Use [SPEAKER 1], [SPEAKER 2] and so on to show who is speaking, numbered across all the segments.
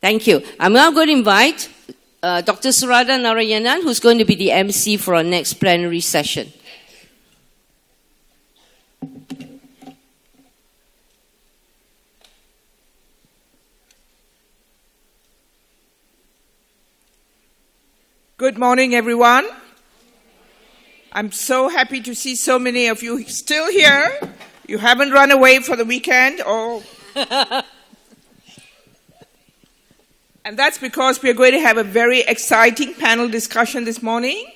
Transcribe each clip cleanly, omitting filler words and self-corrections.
[SPEAKER 1] Thank you. I'm now going to invite Dr. Sarada Narayanan, who's going to be the MC for our next plenary session.
[SPEAKER 2] Good morning, everyone. I'm so happy to see so many of you still here. You haven't run away for the weekend, And that's because we're going to have a very exciting panel discussion this morning.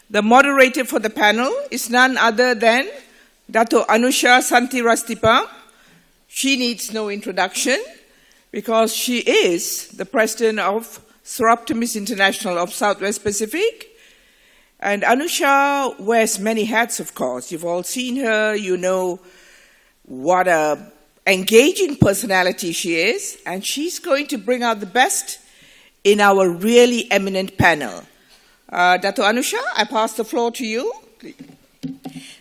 [SPEAKER 2] The moderator for the panel is none other than Dato Anusha Santhirastipa. She needs no introduction because she is the president of Soroptimist International of Southwest Pacific. And Anusha wears many hats, of course. You've all seen her. You know what a engaging personality she is. And she's going to bring out the best in our really eminent panel. Dato Anusha, I pass the floor to you.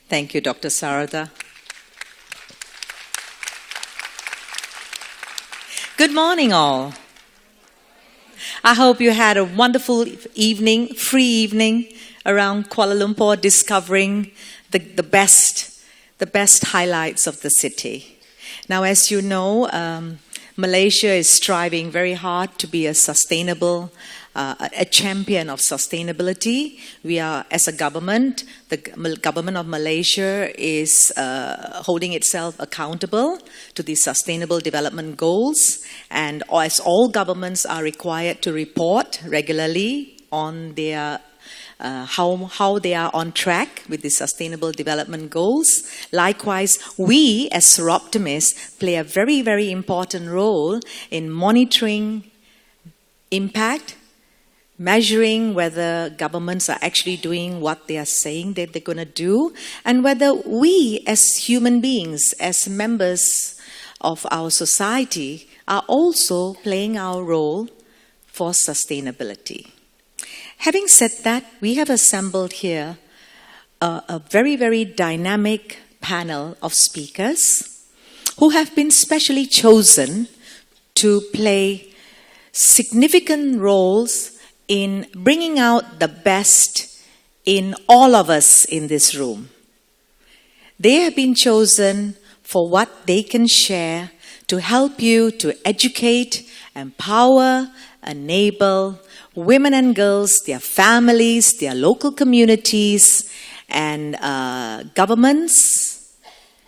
[SPEAKER 3] Thank you, Dr. Sarada. Good morning, all. I hope you had a wonderful evening, free evening around Kuala Lumpur, discovering the best highlights of the city. Now, as you know, Malaysia is striving very hard to be a champion of sustainability. We are, as a government, the government of Malaysia is holding itself accountable to the Sustainable Development Goals, and as all governments are required to report regularly on their how they are on track with the Sustainable Development Goals. Likewise, we as Soroptimists play a very, very important role in monitoring impact, measuring whether governments are actually doing what they are saying that they're going to do, and whether we as human beings, as members of our society, are also playing our role for sustainability. Having said that, we have assembled here a very, very dynamic panel of speakers who have been specially chosen to play significant roles in bringing out the best in all of us in this room. They have been chosen for what they can share to help you to educate, empower, enable women and girls, their families, their local communities, and governments,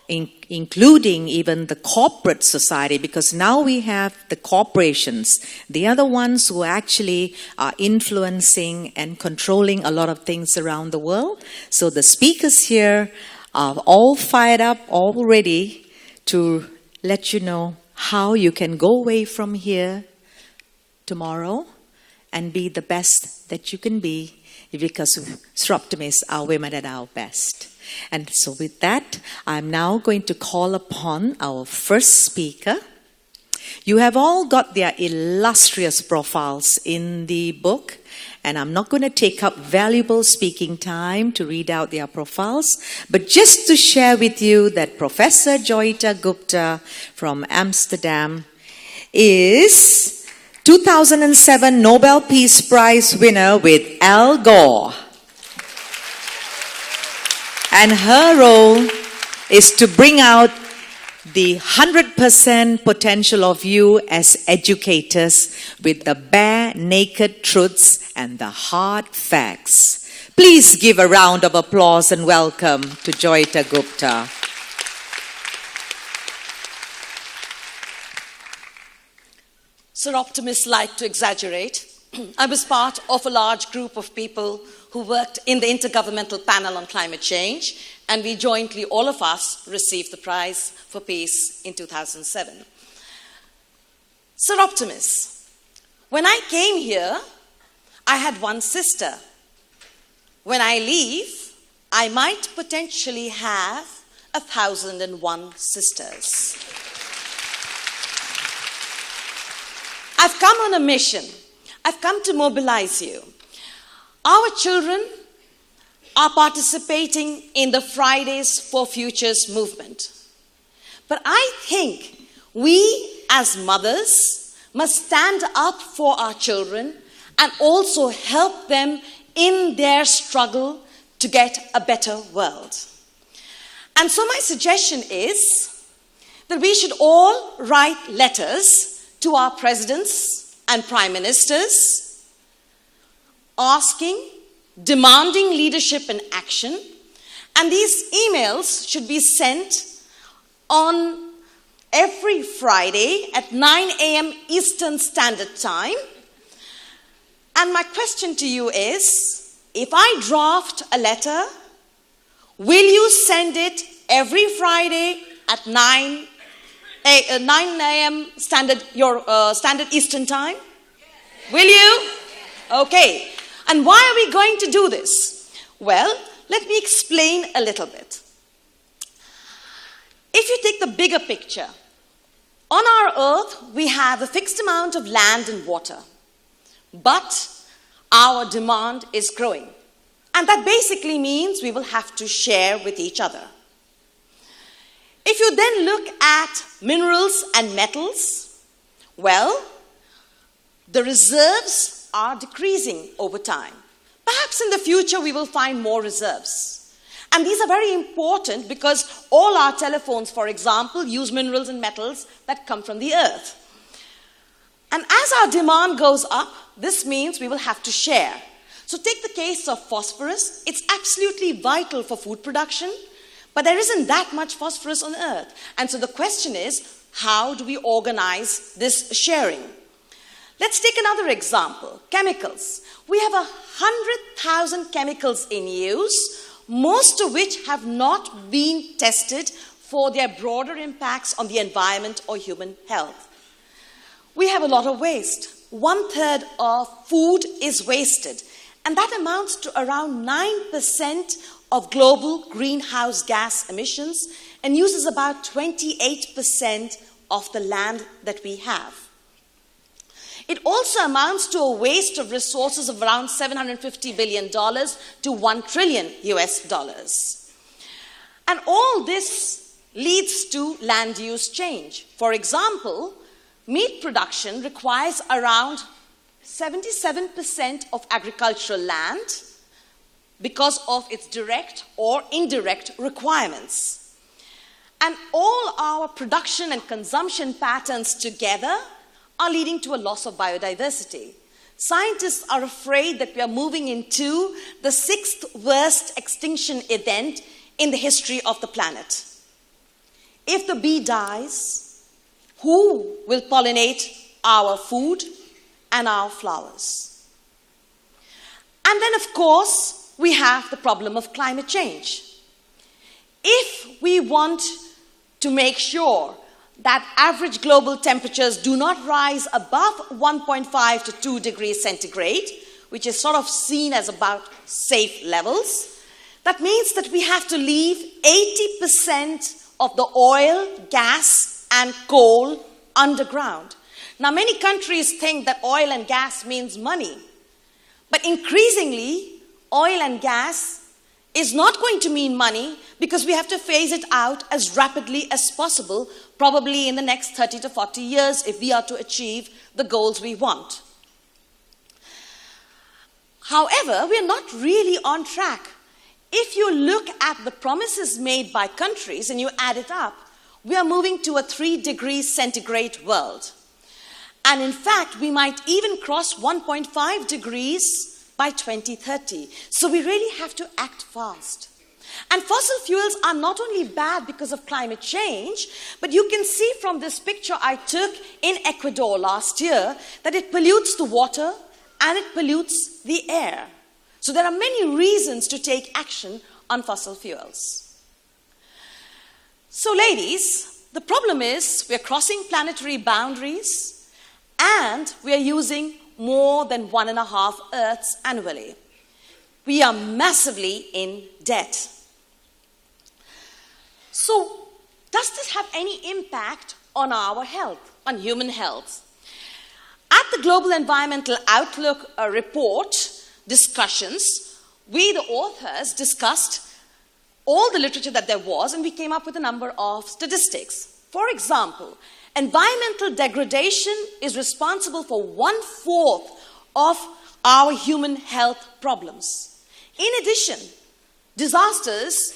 [SPEAKER 3] including even the corporate society, because now we have the corporations. They are the ones who actually are influencing and controlling a lot of things around the world. So the speakers here are all fired up, all ready to let you know how you can go away from here tomorrow and be the best that you can be, because Soroptimists are women at our best. And so with that, I'm now going to call upon our first speaker. You have all got their illustrious profiles in the book, and I'm not going to take up valuable speaking time to read out their profiles, but just to share with you that Professor Joyita Gupta from Amsterdam is 2007 Nobel Peace Prize winner with Al Gore. And her role is to bring out the 100% potential of you as educators with the bare, naked truths and the hard facts. Please give a round of applause and welcome to Joyita Gupta.
[SPEAKER 4] Soroptimists like to exaggerate. I was part of a large group of people who worked in the Intergovernmental Panel on Climate Change, and we jointly, all of us, received the Prize for Peace in 2007. Soroptimists, when I came here, I had one sister. When I leave, I might potentially have 1,001 sisters. I've come on a mission. I've come to mobilize you. Our children are participating in the Fridays for Futures movement. But I think we as mothers must stand up for our children and also help them in their struggle to get a better world. And so my suggestion is that we should all write letters to our presidents and prime ministers asking, demanding leadership and action. And these emails should be sent on every Friday at 9 a.m. Eastern Standard Time. And my question to you is, if I draft a letter, will you send it every Friday at 9 a.m. Standard Eastern Time? Yes. Will you? Okay. And why are we going to do this? Well, let me explain a little bit. If you take the bigger picture, on our earth, we have a fixed amount of land and water, but our demand is growing. And that basically means we will have to share with each other. If you then look at minerals and metals, well, the reserves are decreasing over time. Perhaps in the future we will find more reserves. And these are very important because all our telephones, for example, use minerals and metals that come from the earth. And as our demand goes up, this means we will have to share. So take the case of phosphorus. It's absolutely vital for food production, but there isn't that much phosphorus on Earth. And so the question is, how do we organize this sharing? Let's take another example, chemicals. We have 100,000 chemicals in use, most of which have not been tested for their broader impacts on the environment or human health. We have a lot of waste. 1/3 of food is wasted, and that amounts to around 9% of global greenhouse gas emissions and uses about 28% of the land that we have. It also amounts to a waste of resources of around $750 billion to $1 trillion US. And all this leads to land use change. For example, meat production requires around 77% of agricultural land because of its direct or indirect requirements. And all our production and consumption patterns together are leading to a loss of biodiversity. Scientists are afraid that we are moving into the 6th worst extinction event in the history of the planet. If the bee dies, who will pollinate our food and our flowers? And then, of course, we have the problem of climate change. If we want to make sure that average global temperatures do not rise above 1.5 to 2 degrees centigrade, which is sort of seen as about safe levels, that means that we have to leave 80% of the oil, gas, and coal underground. Now, many countries think that oil and gas means money, but increasingly, oil and gas is not going to mean money because we have to phase it out as rapidly as possible, probably in the next 30 to 40 years if we are to achieve the goals we want. However, we are not really on track. If you look at the promises made by countries and you add it up, we are moving to a 3 degrees centigrade world. And in fact, we might even cross 1.5 degrees by 2030. So we really have to act fast. And fossil fuels are not only bad because of climate change, but you can see from this picture I took in Ecuador last year that it pollutes the water and it pollutes the air. So there are many reasons to take action on fossil fuels. So ladies, the problem is we're crossing planetary boundaries and we are using more than 1.5 Earths annually. We are massively in debt. So, does this have any impact on our health, on human health? At the Global Environmental Outlook report discussions, we, the authors, discussed all the literature that there was, and we came up with a number of statistics. For example, environmental degradation is responsible for 1/4 of our human health problems. In addition, disasters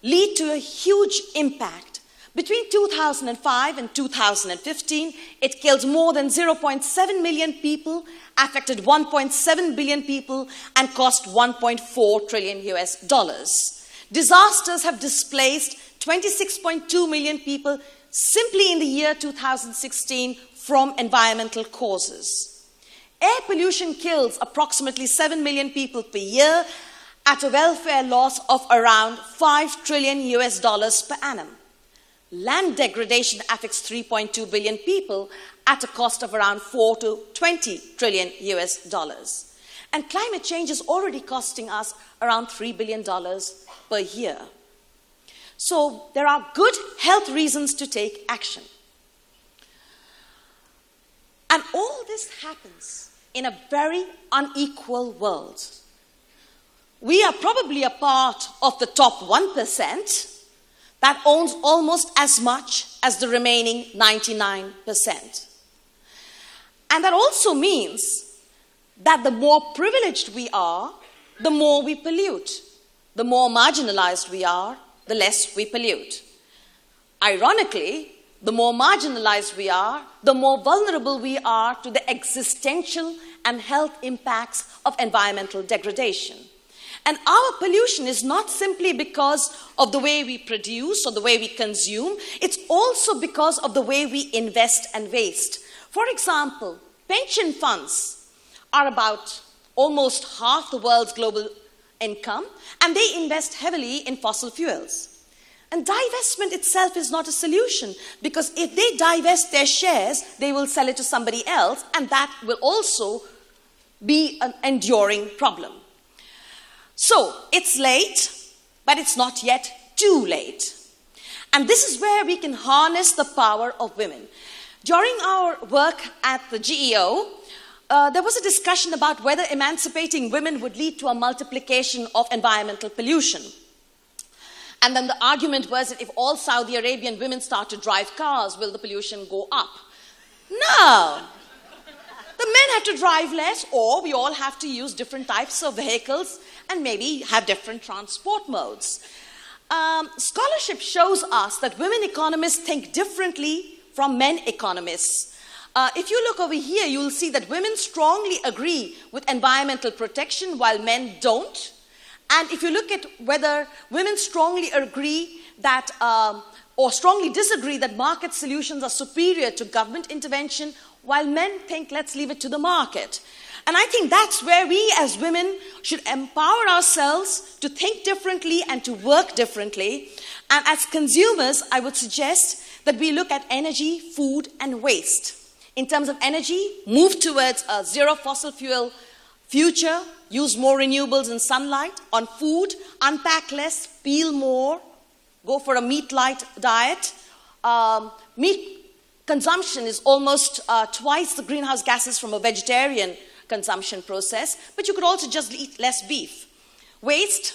[SPEAKER 4] lead to a huge impact. Between 2005 and 2015, it killed more than 0.7 million people, affected 1.7 billion people, and cost $1.4 trillion US. Disasters have displaced 26.2 million people simply in the year 2016 from environmental causes. Air pollution kills approximately 7 million people per year at a welfare loss of around $5 trillion US per annum. Land degradation affects 3.2 billion people at a cost of around 4 to 20 trillion US dollars. And climate change is already costing us around $3 billion per year. So there are good health reasons to take action. And all this happens in a very unequal world. We are probably a part of the top 1% that owns almost as much as the remaining 99%. And that also means that the more privileged we are, the more we pollute. The more marginalized we are, the less we pollute. Ironically, the more marginalized we are, the more vulnerable we are to the existential and health impacts of environmental degradation. And our pollution is not simply because of the way we produce or the way we consume, it's also because of the way we invest and waste. For example, pension funds are about almost half the world's global income, and they invest heavily in fossil fuels. And divestment itself is not a solution, because if they divest their shares, they will sell it to somebody else, and that will also be an enduring problem. So, it's late, but it's not yet too late. And this is where we can harness the power of women. During our work at the GEO, there was a discussion about whether emancipating women would lead to a multiplication of environmental pollution. And then the argument was that if all Saudi Arabian women start to drive cars, will the pollution go up? No! The men have to drive less, or we all have to use different types of vehicles and maybe have different transport modes. Scholarship shows us that women economists think differently from men economists. If you look over here, you'll see that women strongly agree with environmental protection while men don't. And if you look at whether women strongly agree that, or strongly disagree that market solutions are superior to government intervention, while men think let's leave it to the market. And I think that's where we as women should empower ourselves to think differently and to work differently. And as consumers, I would suggest that we look at energy, food, and waste. In terms of energy, move towards a zero fossil fuel future, use more renewables and sunlight. On food, unpack less, peel more, go for a meat-light diet. Meat consumption is almost twice the greenhouse gases from a vegetarian consumption process, but you could also just eat less beef. Waste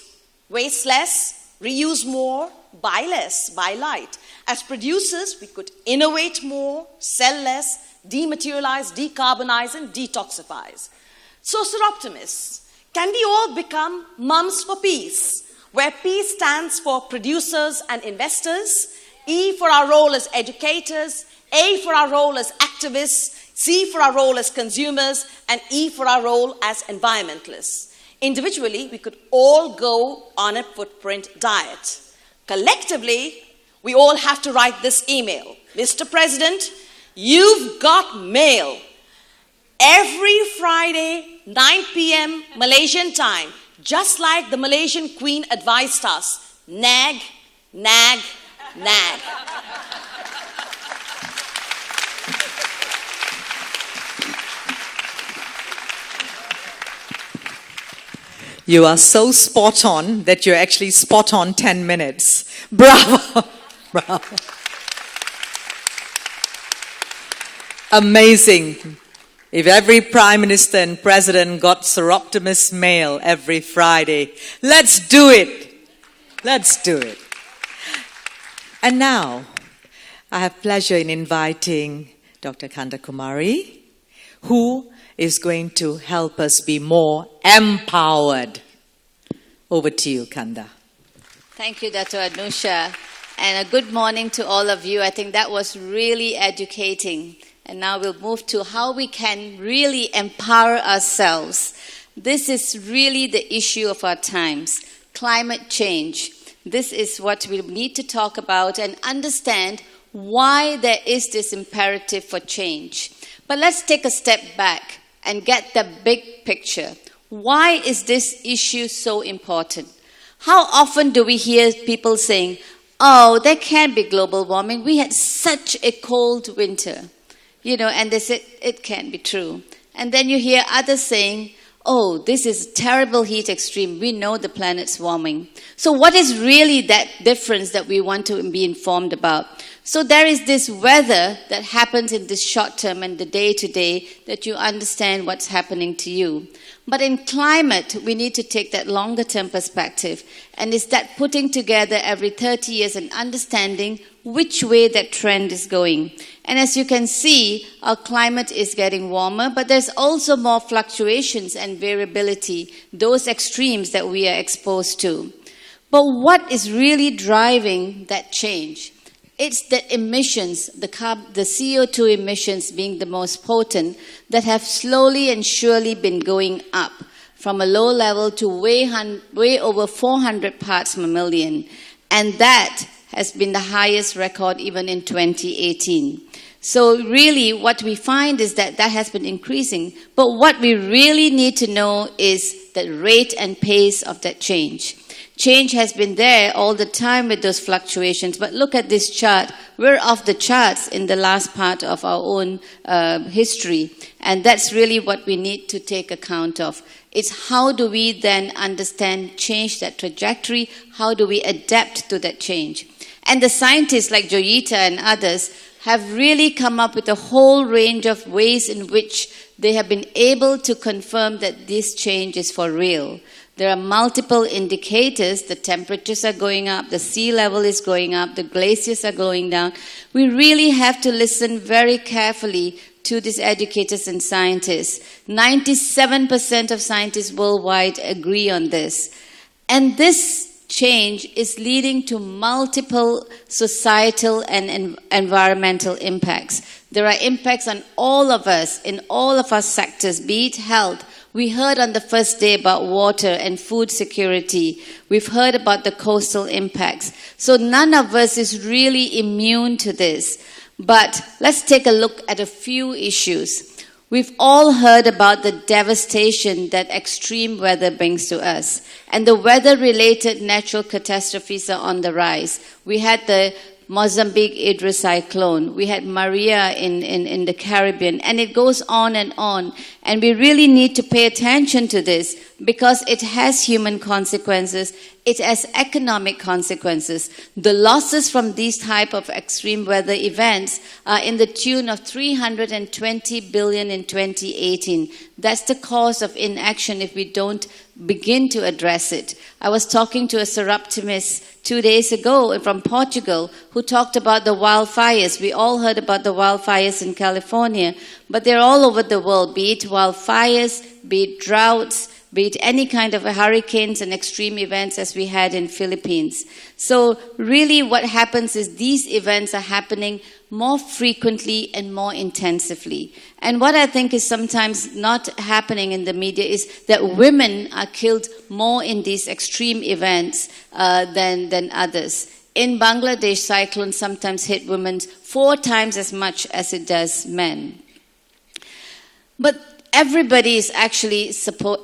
[SPEAKER 4] less, reuse more, buy less, buy light. As producers, we could innovate more, sell less, dematerialize, decarbonize, and detoxify. So, Sir Optimists, can we all become mums for peace, where peace stands for producers and investors, E for our role as educators, A for our role as activists, C for our role as consumers, and E for our role as environmentalists. Individually, we could all go on a footprint diet. Collectively, we all have to write this email. Mr. President, you've got mail. Every Friday, 9 p.m. Malaysian time, just like the Malaysian Queen advised us, nag, nag, nag.
[SPEAKER 3] You are so spot on that you're actually spot on 10 minutes. Bravo. Bravo. Amazing. If every Prime Minister and President got Sir Optimist mail every Friday, let's do it. Let's do it. And now, I have pleasure in inviting Dr. Kanda Kumari, who is going to help us be more empowered. Over to you, Kanda.
[SPEAKER 5] Thank you, Dr. Anusha. And a good morning to all of you. I think that was really educating. And now we'll move to how we can really empower ourselves. This is really the issue of our times, climate change. This is what we need to talk about and understand why there is this imperative for change. But let's take a step back and get the big picture. Why is this issue so important? How often do we hear people saying, oh, there can't be global warming. We had such a cold winter. And they said, it can't be true. And then you hear others saying, oh, this is terrible heat extreme. We know the planet's warming. So what is really that difference that we want to be informed about? So there is this weather that happens in this short term and the day-to-day that you understand what's happening to you. But in climate, we need to take that longer-term perspective. And it's that putting together every 30 years and understanding which way that trend is going. And as you can see, our climate is getting warmer, but there's also more fluctuations and variability, those extremes that we are exposed to. But what is really driving that change? It's the emissions, the CO2 emissions being the most potent, that have slowly and surely been going up from a low level to way over 400 parts per million. And that has been the highest record even in 2018. So really what we find is that has been increasing. But what we really need to know is the rate and pace of that change. Change has been there all the time with those fluctuations. But look at this chart. We're off the charts in the last part of our own history. And that's really what we need to take account of. It's how do we then understand, change that trajectory? How do we adapt to that change? And the scientists like Joyita and others have really come up with a whole range of ways in which they have been able to confirm that this change is for real. There are multiple indicators. The temperatures are going up, the sea level is going up, the glaciers are going down. We really have to listen very carefully to these educators and scientists. 97% of scientists worldwide agree on this. And this change is leading to multiple societal and environmental impacts. There are impacts on all of us in all of our sectors, be it health. We heard on the first day about water and food security. We've heard about the coastal impacts. So none of us is really immune to this. But let's take a look at a few issues. We've all heard about the devastation that extreme weather brings to us. And the weather-related natural catastrophes are on the rise. We had the Mozambique Idris cyclone. We had Maria in the Caribbean. And it goes on. And we really need to pay attention to this because it has human consequences. It has economic consequences. The losses from these type of extreme weather events are in the tune of 320 billion in 2018. That's the cause of inaction if we don't begin to address it. I was talking to a Seraptimist 2 days ago from Portugal who talked about the wildfires. We all heard about the wildfires in California, but they're all over the world, be it wildfires, be it droughts, be it any kind of hurricanes and extreme events as we had in Philippines. So really what happens is these events are happening more frequently and more intensively. And what I think is sometimes not happening in the media is that women are killed more in these extreme events than others. In Bangladesh, cyclones sometimes hit women 4 times as much as it does men. But everybody is actually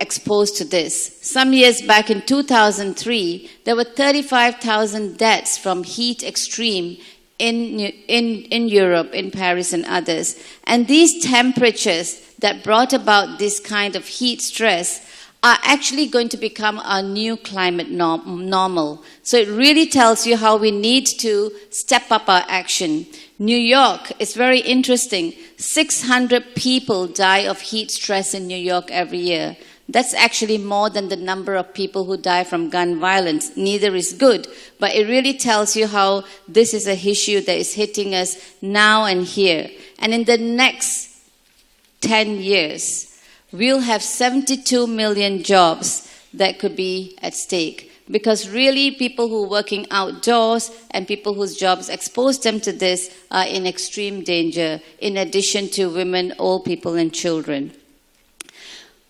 [SPEAKER 5] exposed to this. Some years back in 2003, there were 35,000 deaths from heat extreme in Europe, in Paris and others. And these temperatures that brought about this kind of heat stress are actually going to become our new climate normal. So it really tells you how we need to step up our action. New York is very interesting. 600 people die of heat stress in New York every year. That's actually more than the number of people who die from gun violence. Neither is good, but it really tells you how this is an issue that is hitting us now and here. And in the next 10 years, we'll have 72 million jobs that could be at stake. Because really, people who are working outdoors and people whose jobs expose them to this are in extreme danger, in addition to women, old people, and children.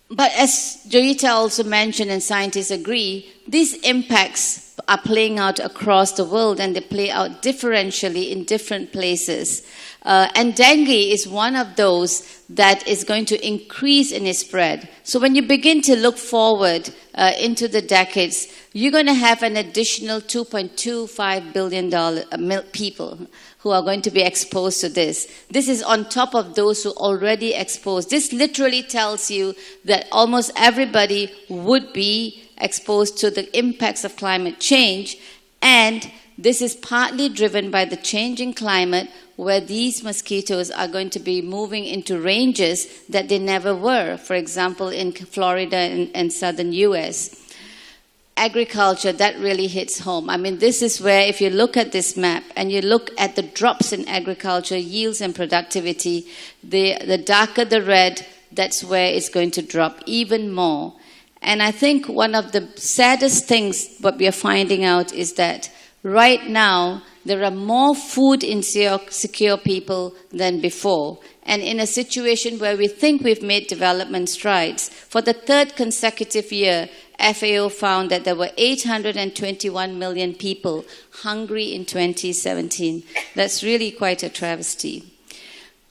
[SPEAKER 5] But as Joyita also mentioned, and scientists agree, these impacts are playing out across the world, and they play out differentially in different places. And dengue is one of those that is going to increase in its spread. So when you begin to look forward into the decades, you're going to have an additional 2.25 billion people who are going to be exposed to this. This is on top of those who are already exposed. This literally tells you that almost everybody would be exposed to the impacts of climate change, and this is partly driven by the changing climate, where these mosquitoes are going to be moving into ranges that they never were, for example, in Florida and southern US. Agriculture, that really hits home. I mean, this is where, if you look at this map and you look at the drops in agriculture, yields and productivity, the darker the red, that's where it's going to drop even more. And I think one of the saddest things what we are finding out is that right now, there are more food insecure people than before. And in a situation where we think we've made development strides, for the third consecutive year, FAO found that there were 821 million people hungry in 2017. That's really quite a travesty.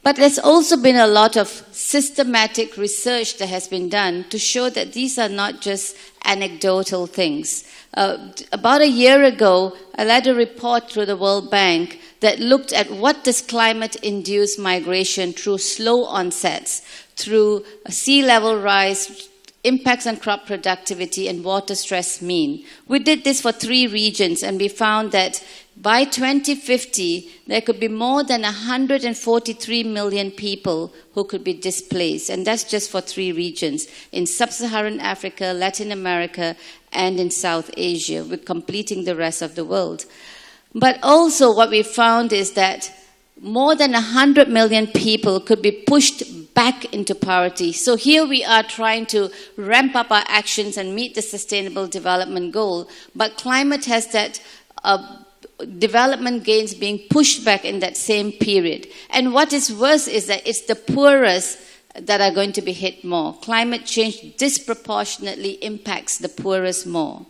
[SPEAKER 5] But there's also been a lot of systematic research that has been done to show that these are not just anecdotal things. About a year ago, I led a report through the World Bank that looked at what does climate-induced migration through slow onsets, through sea level rise, impacts on crop productivity, and water stress mean. We did this for 3 regions, and we found that by 2050, there could be more than 143 million people who could be displaced, and that's just for 3 regions, in Sub-Saharan Africa, Latin America, and in South Asia. We're completing the rest of the world. But also what we found is that more than 100 million people could be pushed back into poverty. So here we are trying to ramp up our actions and meet the Sustainable Development Goal, but climate has that development gains being pushed back in that same period. And what is worse is that it's the poorest that are going to be hit more. Climate change disproportionately impacts the poorest more.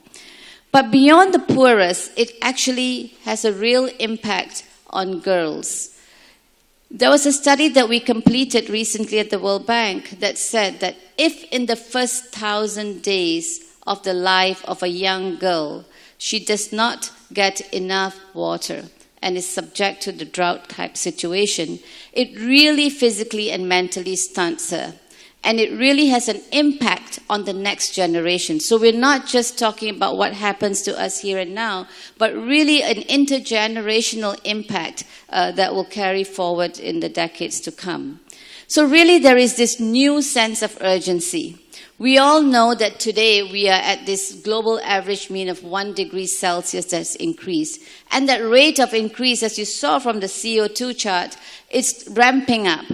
[SPEAKER 5] But beyond the poorest, it actually has a real impact on girls. There was a study that we completed recently at the World Bank that said that if in the first 1,000 days of the life of a young girl, she does not get enough water and is subject to the drought type situation, it really physically and mentally stunts her. And it really has an impact on the next generation. So we're not just talking about what happens to us here and now, but really an intergenerational impact that will carry forward in the decades to come. So really there is this new sense of urgency. We all know that today we are at this global average mean of 1 degree Celsius that's increased. And that rate of increase, as you saw from the CO2 chart, it's ramping up.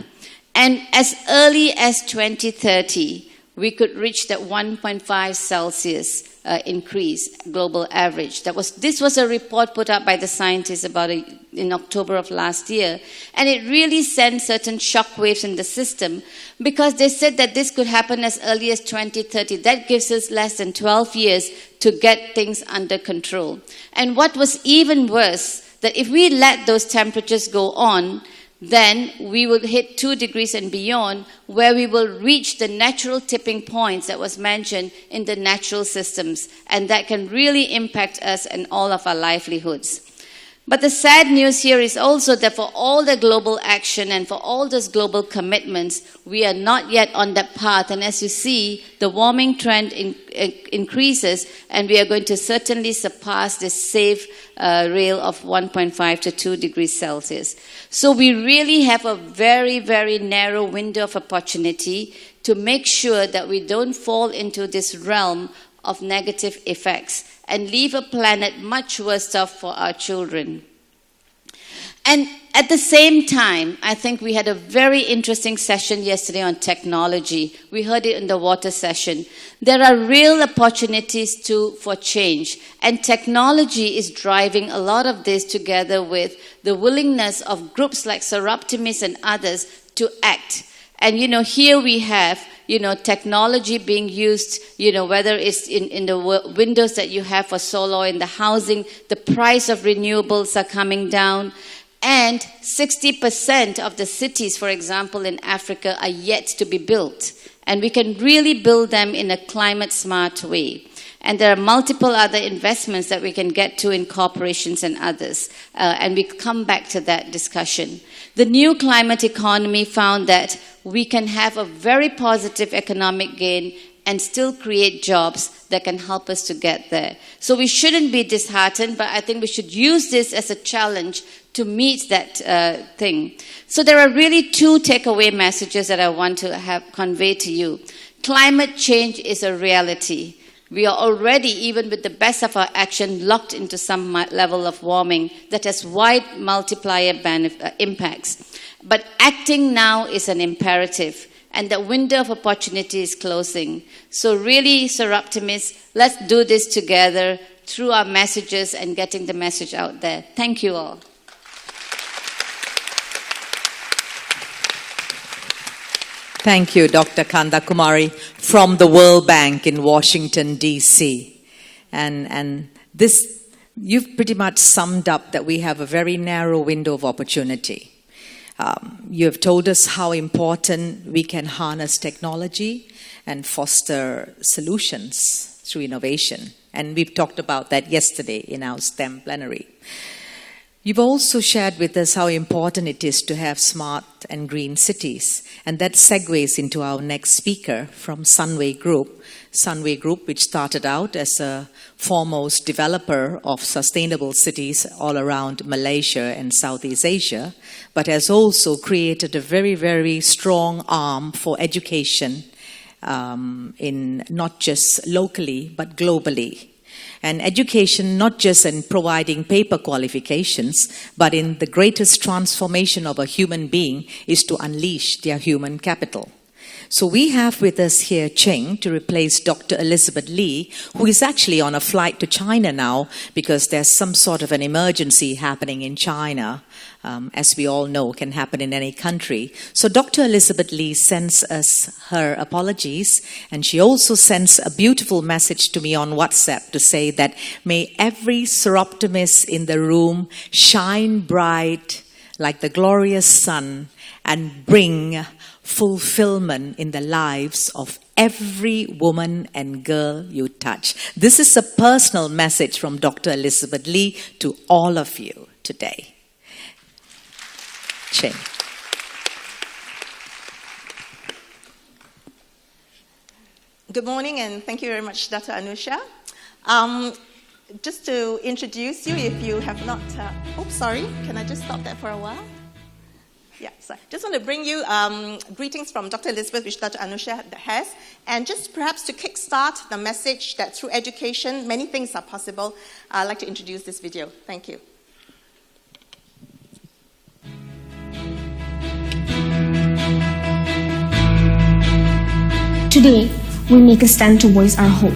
[SPEAKER 5] And as early as 2030, we could reach that 1.5 Celsius increase, global average. This was a report put out by the scientists in October of last year. And it really sent certain shockwaves in the system because they said that this could happen as early as 2030. That gives us less than 12 years to get things under control. And what was even worse, that if we let those temperatures go on, then we will hit 2 degrees and beyond, where we will reach the natural tipping points that was mentioned in the natural systems, and that can really impact us and all of our livelihoods. But the sad news here is also that for all the global action and for all those global commitments, we are not yet on that path. And as you see, the warming trend increases, and we are going to certainly surpass this safe rail of 1.5 to 2 degrees Celsius. So we really have a very, very narrow window of opportunity to make sure that we don't fall into this realm of negative effects and leave a planet much worse off for our children. And at the same time, I think we had a very interesting session yesterday on technology. We heard it in the water session. There are real opportunities for change, and technology is driving a lot of this together with the willingness of groups like Soroptimist and others to act. And, here we have, technology being used, whether it's in the windows that you have for solar, in the housing, the price of renewables are coming down. And 60% of the cities, for example, in Africa are yet to be built. And we can really build them in a climate-smart way. And there are multiple other investments that we can get to in corporations and others. And we come back to that discussion. The new climate economy found that we can have a very positive economic gain and still create jobs that can help us to get there. So we shouldn't be disheartened, but I think we should use this as a challenge to meet that thing. So there are really two takeaway messages that I want to have conveyed to you. Climate change is a reality. We are already, even with the best of our action, locked into some level of warming that has wide multiplier impacts. But acting now is an imperative, and the window of opportunity is closing. So really, Soroptimists, let's do this together through our messages and getting the message out there. Thank you all.
[SPEAKER 3] Thank you, Dr. Kanda Kumari from the World Bank in Washington, D.C. And this, you've pretty much summed up that we have a very narrow window of opportunity. You have told us how important we can harness technology and foster solutions through innovation. And we've talked about that yesterday in our STEM plenary. You've also shared with us how important it is to have smart and green cities. And that segues into our next speaker from Sunway Group. Sunway Group, which started out as a foremost developer of sustainable cities all around Malaysia and Southeast Asia, but has also created a very, very strong arm for education in not just locally, but globally. And education, not just in providing paper qualifications, but in the greatest transformation of a human being is to unleash their human capital. So we have with us here Cheng to replace Dr. Elizabeth Lee, who is actually on a flight to China now because there's some sort of an emergency happening in China. As we all know, can happen in any country. So Dr. Elizabeth Lee sends us her apologies, and she also sends a beautiful message to me on WhatsApp to say that may every Soroptimist in the room shine bright like the glorious sun and bring fulfillment in the lives of every woman and girl you touch. This is a personal message from Dr. Elizabeth Lee to all of you today. Cheng.
[SPEAKER 6] Good morning, and thank you very much, Dr. Anusha. Just to introduce you, if you have not... sorry, can I just stop that for a while? Yeah, sorry. Just want to bring you greetings from Dr. Elizabeth, which Dr. Anusha has, and just perhaps to kickstart the message that through education, many things are possible, I'd like to introduce this video. Thank you.
[SPEAKER 7] Today, we make a stand to voice our hope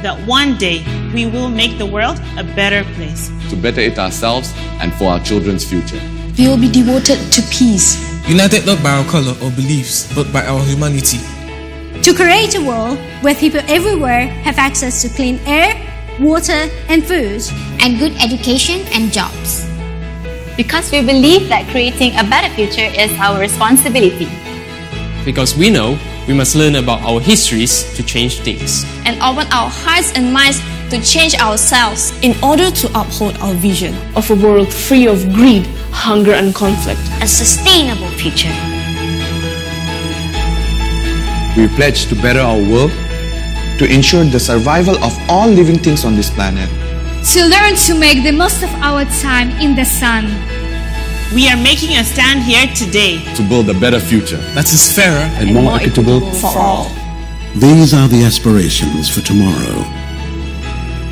[SPEAKER 8] that one day we will make the world a better place.
[SPEAKER 9] To better it ourselves and for our children's future.
[SPEAKER 7] We will be devoted to peace.
[SPEAKER 10] United not by our color or beliefs, but by our humanity.
[SPEAKER 11] To create a world where people everywhere have access to clean air, water, and food.
[SPEAKER 12] And good education and jobs.
[SPEAKER 13] Because we believe that creating a better future is our responsibility.
[SPEAKER 14] Because we know we must learn about our histories to change things.
[SPEAKER 15] And open our hearts and minds to change ourselves
[SPEAKER 16] in order to uphold our vision
[SPEAKER 17] of a world free of greed, hunger, and conflict.
[SPEAKER 12] A sustainable future.
[SPEAKER 18] We pledge to better our world, to ensure the survival of all living things on this planet.
[SPEAKER 11] To learn to make the most of our time in the sun.
[SPEAKER 8] We are making a stand here today
[SPEAKER 9] to build a better future
[SPEAKER 10] that is fairer
[SPEAKER 18] and more equitable
[SPEAKER 6] for all.
[SPEAKER 19] These are the aspirations for tomorrow.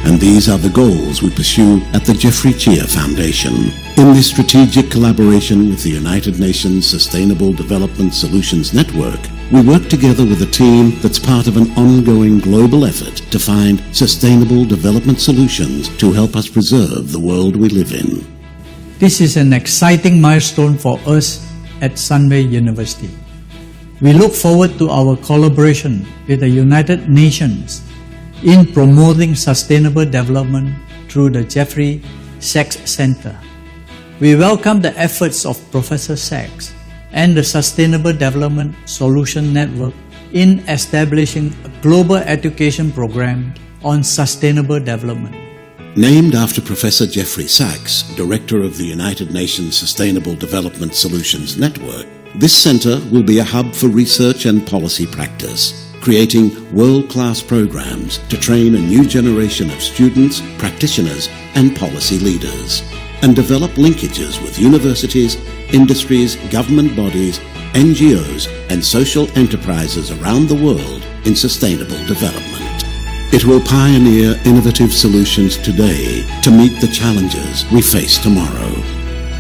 [SPEAKER 19] And these are the goals we pursue at the Jeffrey Cheah Foundation. In this strategic collaboration with the United Nations Sustainable Development Solutions Network, we work together with a team that's part of an ongoing global effort to find sustainable development solutions to help us preserve the world we live in.
[SPEAKER 20] This is an exciting milestone for us at Sunway University. We look forward to our collaboration with the United Nations in promoting sustainable development through the Jeffrey Sachs Center. We welcome the efforts of Professor Sachs and the Sustainable Development Solution Network in establishing a global education program on sustainable development.
[SPEAKER 19] Named after Professor Jeffrey Sachs, Director of the United Nations Sustainable Development Solutions Network, this center will be a hub for research and policy practice, creating world-class programs to train a new generation of students, practitioners, and policy leaders, and develop linkages with universities, industries, government bodies, NGOs, and social enterprises around the world in sustainable development. It will pioneer innovative solutions today to meet the challenges we face tomorrow,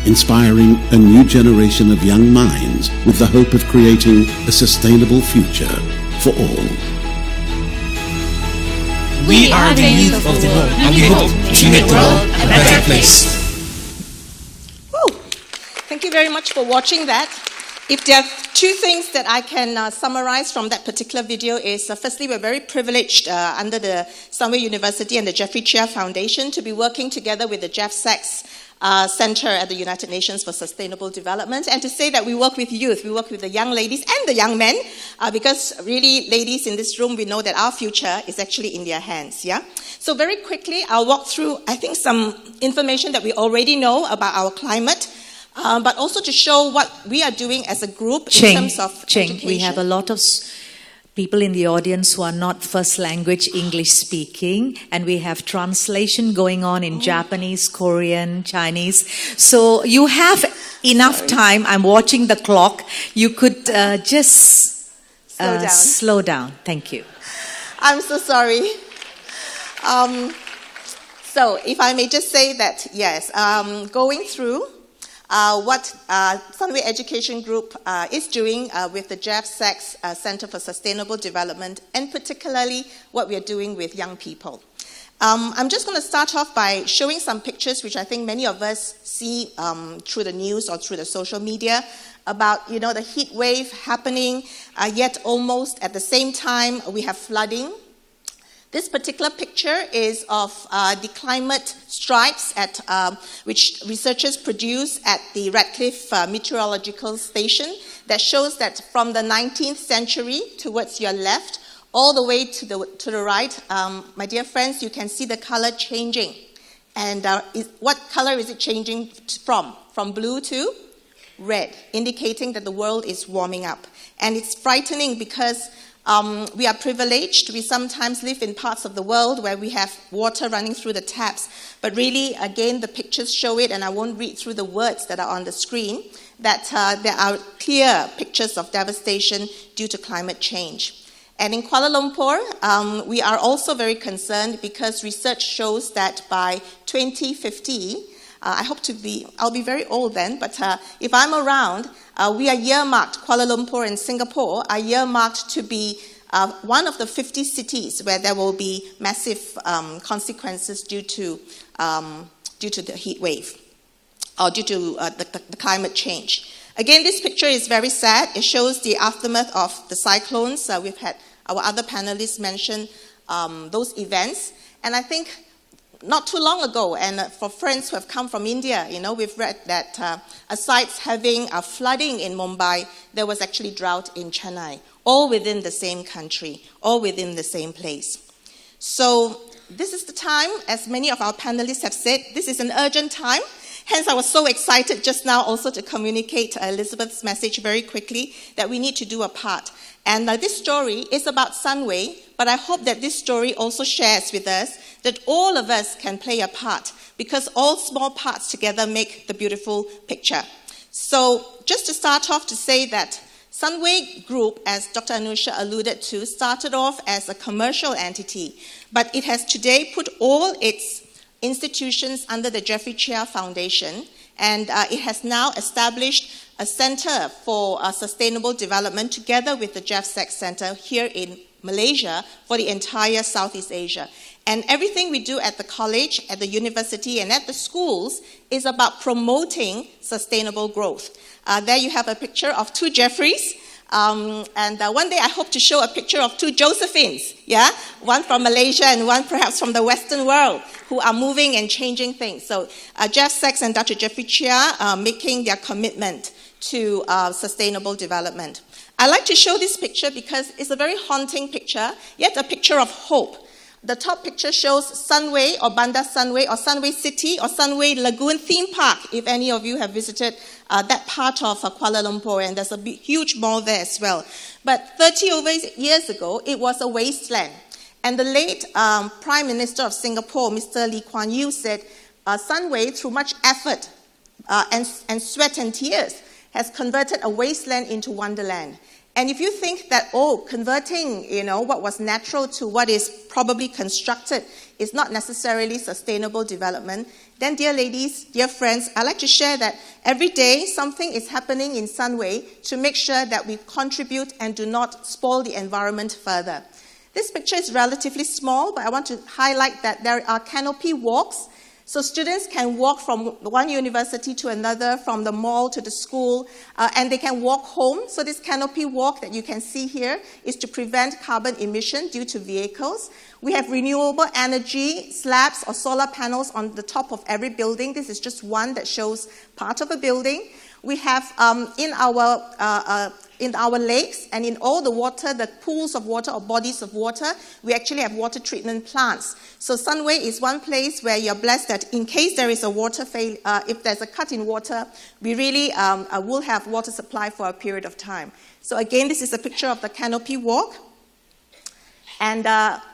[SPEAKER 19] inspiring a new generation of young minds with the hope of creating a sustainable future for all.
[SPEAKER 10] We are the youth of the world, and we hope to make the world a better place.
[SPEAKER 6] Thank you very much for watching that. If there are two things that I can summarize from that particular video is, firstly, we're very privileged under the Sunway University and the Jeffrey Cheah Foundation to be working together with the Jeff Sachs Center at the United Nations for Sustainable Development, and to say that we work with youth, we work with the young ladies and the young men, because really, ladies in this room, we know that our future is actually in their hands, yeah? So very quickly, I'll walk through, I think, some information that we already know about our climate, but also to show what we are doing as a group in terms of education.
[SPEAKER 3] We have a lot of people in the audience who are not first language English speaking, and we have translation going on in Japanese, Korean, Chinese. So you have enough time. I'm watching the clock. You could just slow down. Thank you.
[SPEAKER 6] I'm so sorry. So if I may just say that, yes, going through what Sunway Education Group is doing with the Jeff Sachs Center for Sustainable Development, and particularly what we are doing with young people. I'm just going to start off by showing some pictures which I think many of us see through the news or through the social media about, you know, the heat wave happening, yet almost at the same time we have flooding. This particular picture is of the climate stripes which researchers produce at the Radcliffe Meteorological Station that shows that from the 19th century towards your left, all the way to the right, my dear friends, you can see the color changing. And what color is it changing from? From blue to red, indicating that the world is warming up. And it's frightening because we are privileged. We sometimes live in parts of the world where we have water running through the taps. But really, again, the pictures show it, and I won't read through the words that are on the screen, that there are clear pictures of devastation due to climate change. And in Kuala Lumpur, we are also very concerned because research shows that by 2050, I'll be very old then, but if I'm around, we are earmarked, Kuala Lumpur and Singapore are earmarked to be one of the 50 cities where there will be massive consequences due to the heat wave, or due to the climate change. Again, this picture is very sad. It shows the aftermath of the cyclones. We've had our other panelists mention those events, and I think not too long ago, and for friends who have come from India, you know, we've read that aside having a flooding in Mumbai, there was actually drought in Chennai, all within the same country, all within the same place. So this is the time, as many of our panelists have said, this is an urgent time. Hence, I was so excited just now also to communicate Elizabeth's message very quickly that we need to do a part. And this story is about Sunway, but I hope that this story also shares with us that all of us can play a part, because all small parts together make the beautiful picture. So just to start off to say that Sunway Group, as Dr. Anusha alluded to, started off as a commercial entity, but it has today put all its institutions under the Jeffrey Chia Foundation, and it has now established a center for sustainable development together with the Jeff Sachs Center here in Malaysia for the entire Southeast Asia. And everything we do at the college, at the university, and at the schools is about promoting sustainable growth. There you have a picture of two Jeffreys. And one day I hope to show a picture of two Josephines, yeah? One from Malaysia and one perhaps from the Western world, who are moving and changing things. So Jeff Sachs and Dr. Jeffrey Chia are making their commitment to sustainable development. I like to show this picture because it's a very haunting picture, yet a picture of hope. The top picture shows Sunway or Bandar Sunway or Sunway City or Sunway Lagoon theme park, if any of you have visited that part of Kuala Lumpur, and there's a huge mall there as well. But 30 over years ago, it was a wasteland. And the late Prime Minister of Singapore, Mr. Lee Kuan Yew, said Sunway, through much effort and sweat and tears, has converted a wasteland into wonderland. And if you think that, converting, what was natural to what is probably constructed is not necessarily sustainable development, then dear ladies, dear friends, I'd like to share that every day something is happening in Sunway to make sure that we contribute and do not spoil the environment further. This picture is relatively small, but I want to highlight that there are canopy walks. So students can walk from one university to another, from the mall to the school, and they can walk home. So this canopy walk that you can see here is to prevent carbon emission due to vehicles. We have renewable energy slabs or solar panels on the top of every building. This is just one that shows part of a building. We have in our lakes and in all the water, the pools of water or bodies of water, we actually have water treatment plants. So Sunway is one place where you're blessed that in case there is a water failure, if there's a cut in water, we really will have water supply for a period of time. So again, this is a picture of the canopy walk. And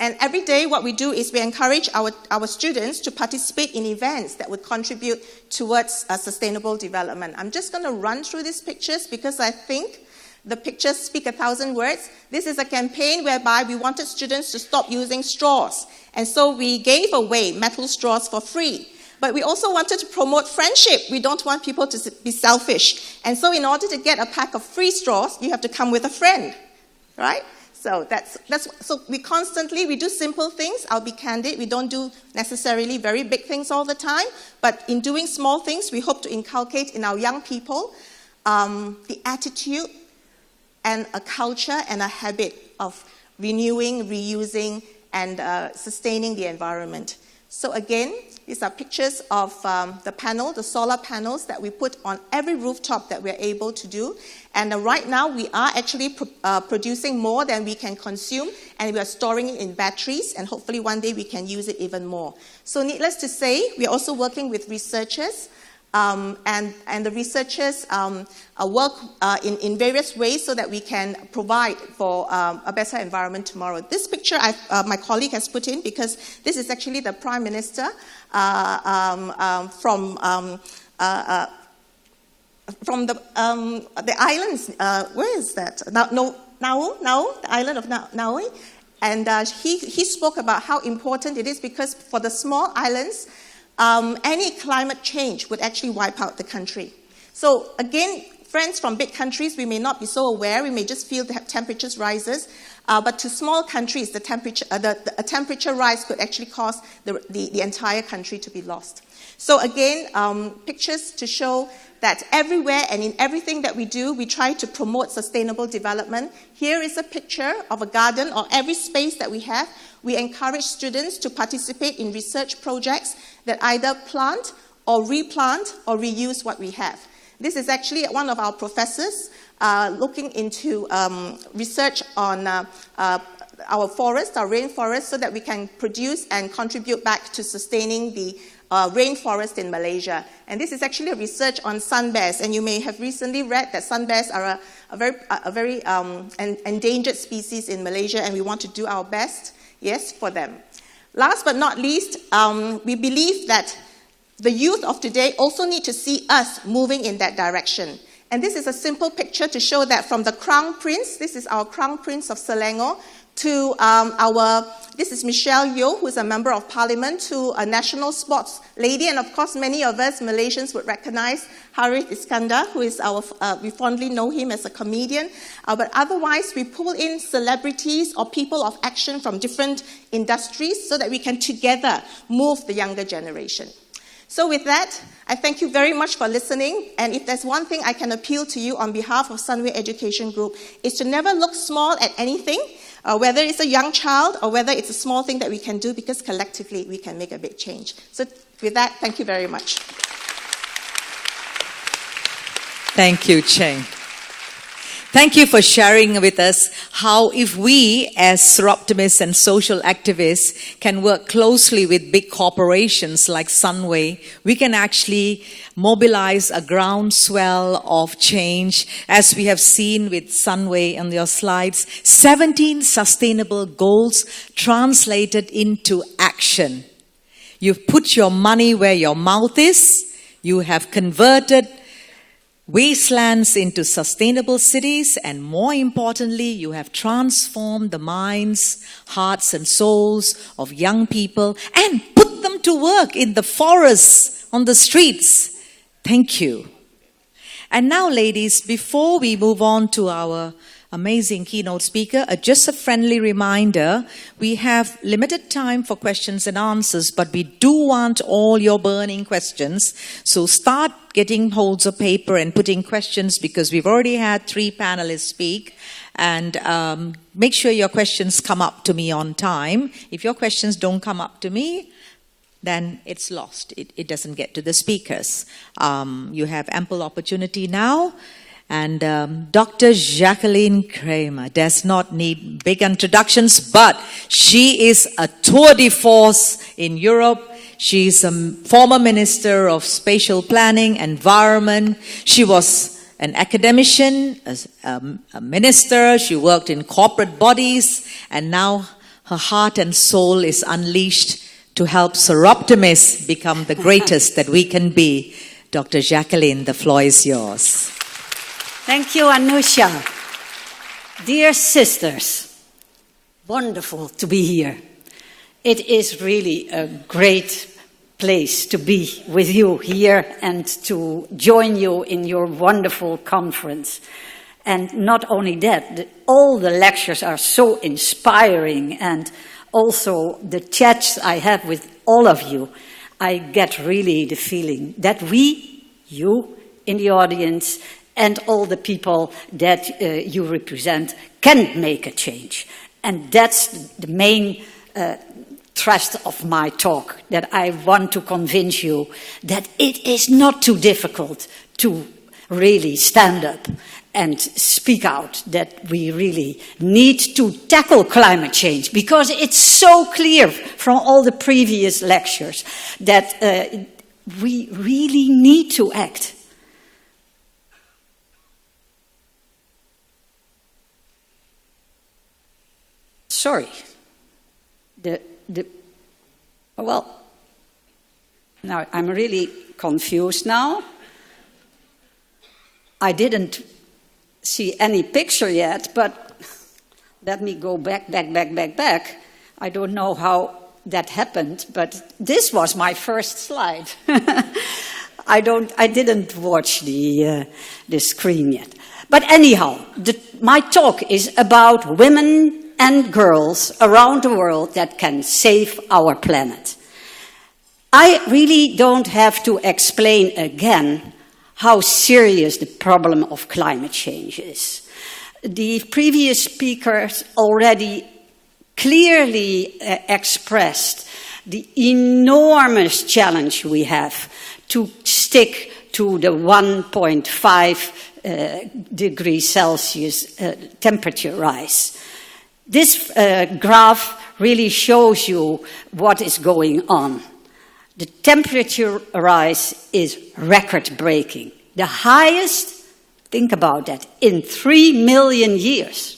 [SPEAKER 6] every day what we do is we encourage our students to participate in events that would contribute towards sustainable development. I'm just going to run through these pictures because I think the pictures speak 1,000 words. This is a campaign whereby we wanted students to stop using straws. And so we gave away metal straws for free. But we also wanted to promote friendship. We don't want people to be selfish. And so in order to get a pack of free straws, you have to come with a friend, right? So so we do simple things. I'll be candid. We don't do necessarily very big things all the time. But in doing small things, we hope to inculcate in our young people the attitude and a culture and a habit of renewing, reusing, and sustaining the environment. So again, these are pictures of the solar panels that we put on every rooftop that we're able to do. And right now, we are actually producing more than we can consume, and we are storing it in batteries, and hopefully one day we can use it even more. So needless to say, we're also working with researchers, and the researchers work in various ways so that we can provide for a better environment tomorrow. This picture my colleague has put in because this is actually the Prime Minister from the islands. Where is that? Nauru, the island of Nauru. And he spoke about how important it is because for the small islands, any climate change would actually wipe out the country. So again, friends from big countries, we may not be so aware. We may just feel the temperatures rises. But to small countries, a temperature rise could actually cause the entire country to be lost. So again, pictures to show that everywhere and in everything that we do, we try to promote sustainable development. Here is a picture of a garden or every space that we have. We encourage students to participate in research projects that either plant or replant or reuse what we have. This is actually one of our professors looking into research on our forests, our rainforests, so that we can produce and contribute back to sustaining the rainforest in Malaysia. And this is actually a research on sun bears, and you may have recently read that sun bears are a very endangered species in Malaysia, and we want to do our best, yes, for them. Last but not least, we believe that the youth of today also need to see us moving in that direction. And this is a simple picture to show that from the Crown Prince, this is our Crown Prince of Selangor, to this is Michelle Yeoh, who is a member of parliament, to a national sports lady, and of course many of us Malaysians would recognize Harith Iskandar, who is we fondly know him as a comedian, but otherwise we pull in celebrities or people of action from different industries so that we can together move the younger generation. So with that, I thank you very much for listening, and if there's one thing I can appeal to you on behalf of Sunway Education Group, is to never look small at anything, whether it's a young child or whether it's a small thing that we can do, because collectively we can make a big change. So with that, thank you very much.
[SPEAKER 3] Thank you, Cheng. Thank you for sharing with us how if we as Seroptimists and social activists can work closely with big corporations like Sunway, we can actually mobilize a groundswell of change, as we have seen with Sunway on your slides, 17 sustainable goals translated into action. You've put your money where your mouth is. You have converted wastelands into sustainable cities, and more importantly, you have transformed the minds, hearts and souls of young people and put them to work in the forests, on the streets. Thank you. And now, ladies, before we move on to our amazing keynote speaker, just a friendly reminder, we have limited time for questions and answers, but we do want all your burning questions. So start getting holds of paper and putting questions, because we've already had 3 panelists speak. And make sure your questions come up to me on time. If your questions don't come up to me, then it's lost. It doesn't get to the speakers. You have ample opportunity now. And Dr. Jacqueline Kramer does not need big introductions, but she is a tour de force in Europe. She's a former Minister of Spatial Planning, Environment. She was an academician, a minister. She worked in corporate bodies, and now her heart and soul is unleashed to help Seroptimists become the greatest that we can be. Dr. Jacqueline, the floor is yours.
[SPEAKER 21] Thank you, Anusha. Dear sisters, wonderful to be here. It is really a great place to be with you here and to join you in your wonderful conference. And not only that, all the lectures are so inspiring, and also the chats I have with all of you, I get really the feeling that we, you in the audience, and all the people that you represent can make a change. And that's the main thrust of my talk, that I want to convince you that it is not too difficult to really stand up and speak out, that we really need to tackle climate change, because it's so clear from all the previous lectures that we really need to act. Sorry. Well, now I'm really confused now. I didn't see any picture yet, but let me go back. I don't know how that happened, but this was my first slide. I didn't watch the screen yet. But anyhow, my talk is about women and girls around the world that can save our planet. I really don't have to explain again how serious the problem of climate change is. The previous speakers already clearly expressed the enormous challenge we have to stick to the 1.5 degrees Celsius temperature rise. This graph really shows you what is going on. The temperature rise is record-breaking. The highest, think about that, in 3 million years.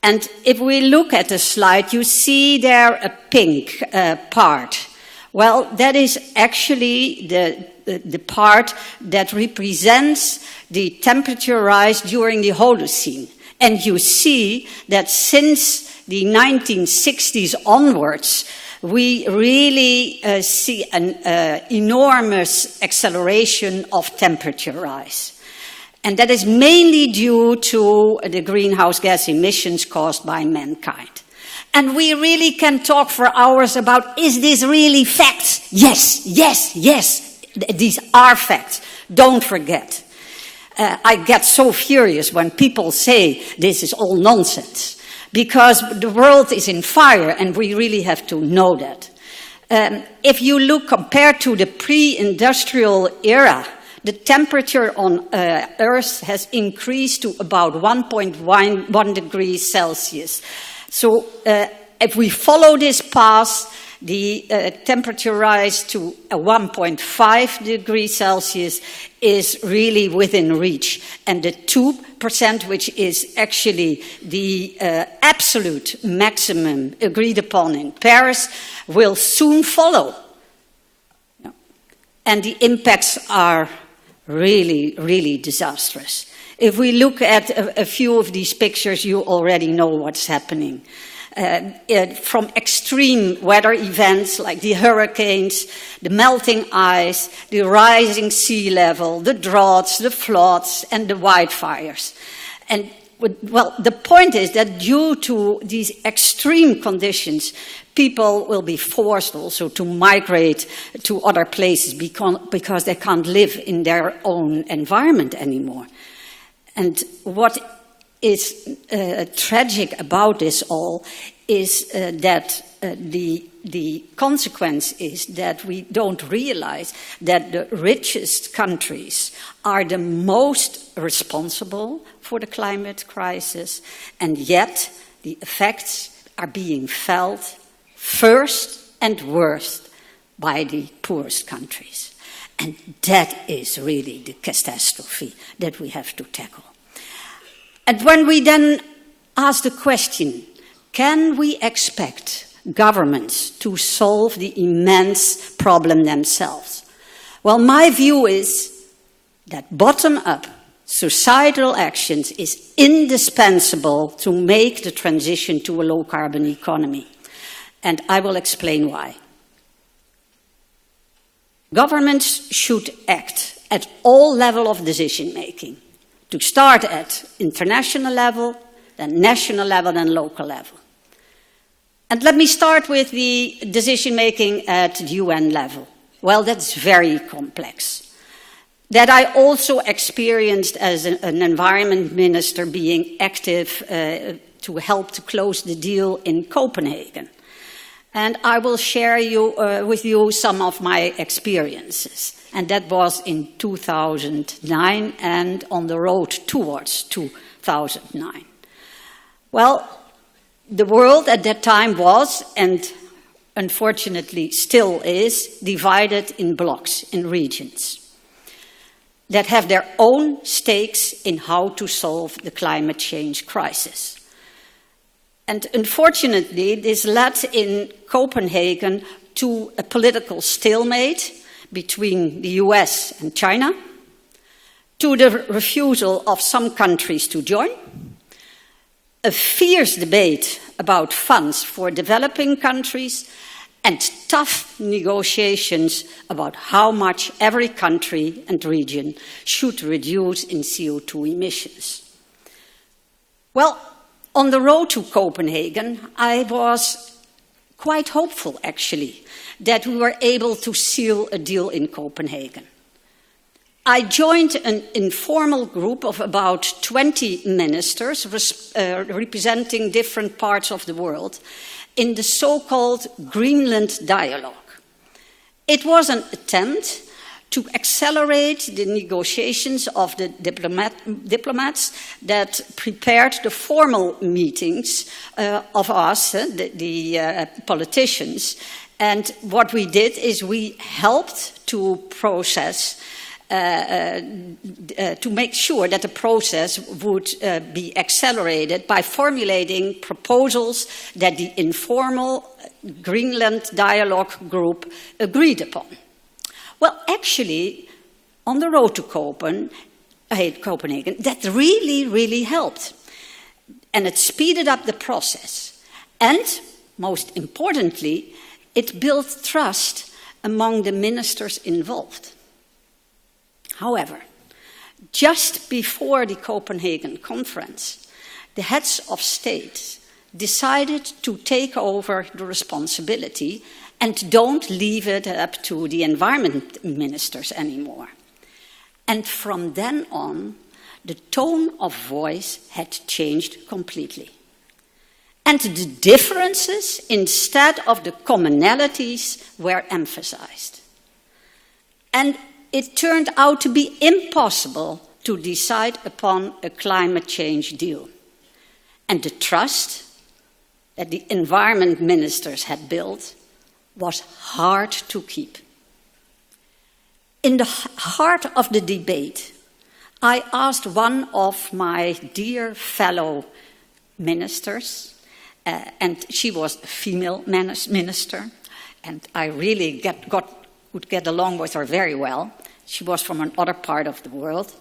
[SPEAKER 21] And if we look at the slide, you see there a pink part Well, that is actually the part that represents the temperature rise during the Holocene. And you see that since the 1960s onwards, we really see an enormous acceleration of temperature rise. And that is mainly due to the greenhouse gas emissions caused by mankind. And we really can talk for hours about, is this really facts? Yes, yes, yes. These are facts. Don't forget. I get so furious when people say this is all nonsense, because the world is in fire and we really have to know that. If you look compared to the pre-industrial era, the temperature on Earth has increased to about 1.1 degrees Celsius. So if we follow this path, the temperature rise to 1.5 degrees Celsius is really within reach. And the 2%, which is actually the absolute maximum agreed upon in Paris, will soon follow. And the impacts are really, really disastrous. If we look at a few of these pictures, you already know what's happening. From extreme weather events like the hurricanes, the melting ice, the rising sea level, the droughts, the floods, and the wildfires. And, well, the point is that due to these extreme conditions, people will be forced also to migrate to other places because they can't live in their own environment anymore. And what is tragic about this all is that the consequence is that we don't realize that the richest countries are the most responsible for the climate crisis, and yet the effects are being felt first and worst by the poorest countries. And that is really the catastrophe that we have to tackle. And when we then ask the question, can we expect governments to solve the immense problem themselves? Well, my view is that bottom-up societal actions is indispensable to make the transition to a low-carbon economy. And I will explain why. Governments should act at all levels of decision-making, to start at international level, then national level, and local level. And let me start with the decision-making at the UN level. Well, that's very complex. That I also experienced as an environment minister being active to help to close the deal in Copenhagen. And I will share with you some of my experiences. And that was in 2009 and on the road towards 2009. Well, the world at that time was, and unfortunately still is, divided in blocks, in regions, that have their own stakes in how to solve the climate change crisis. And unfortunately, this led in Copenhagen to a political stalemate between the US and China, to the refusal of some countries to join, a fierce debate about funds for developing countries, and tough negotiations about how much every country and region should reduce in CO2 emissions. Well, on the road to Copenhagen, I was quite hopeful, actually, that we were able to seal a deal in Copenhagen. I joined an informal group of about 20 ministers representing different parts of the world in the so-called Greenland Dialogue. It was an attempt to accelerate the negotiations of the diplomats that prepared the formal meetings of us, the politicians. And what we did is we helped to process to make sure that the process would be accelerated by formulating proposals that the informal Greenland Dialogue Group agreed upon. Well, actually, on the road to Copenhagen, that really helped. And it speeded up the process. And, most importantly, it built trust among the ministers involved. However, just before the Copenhagen conference, the heads of state decided to take over the responsibility and don't leave it up to the environment ministers anymore. And from then on, the tone of voice had changed completely. And the differences instead of the commonalities were emphasized. And it turned out to be impossible to decide upon a climate change deal. And the trust that the environment ministers had built was hard to keep. In the heart of the debate, I asked one of my dear fellow ministers, and she was a female minister, and I really could get along with her very well. She was from another part of the world.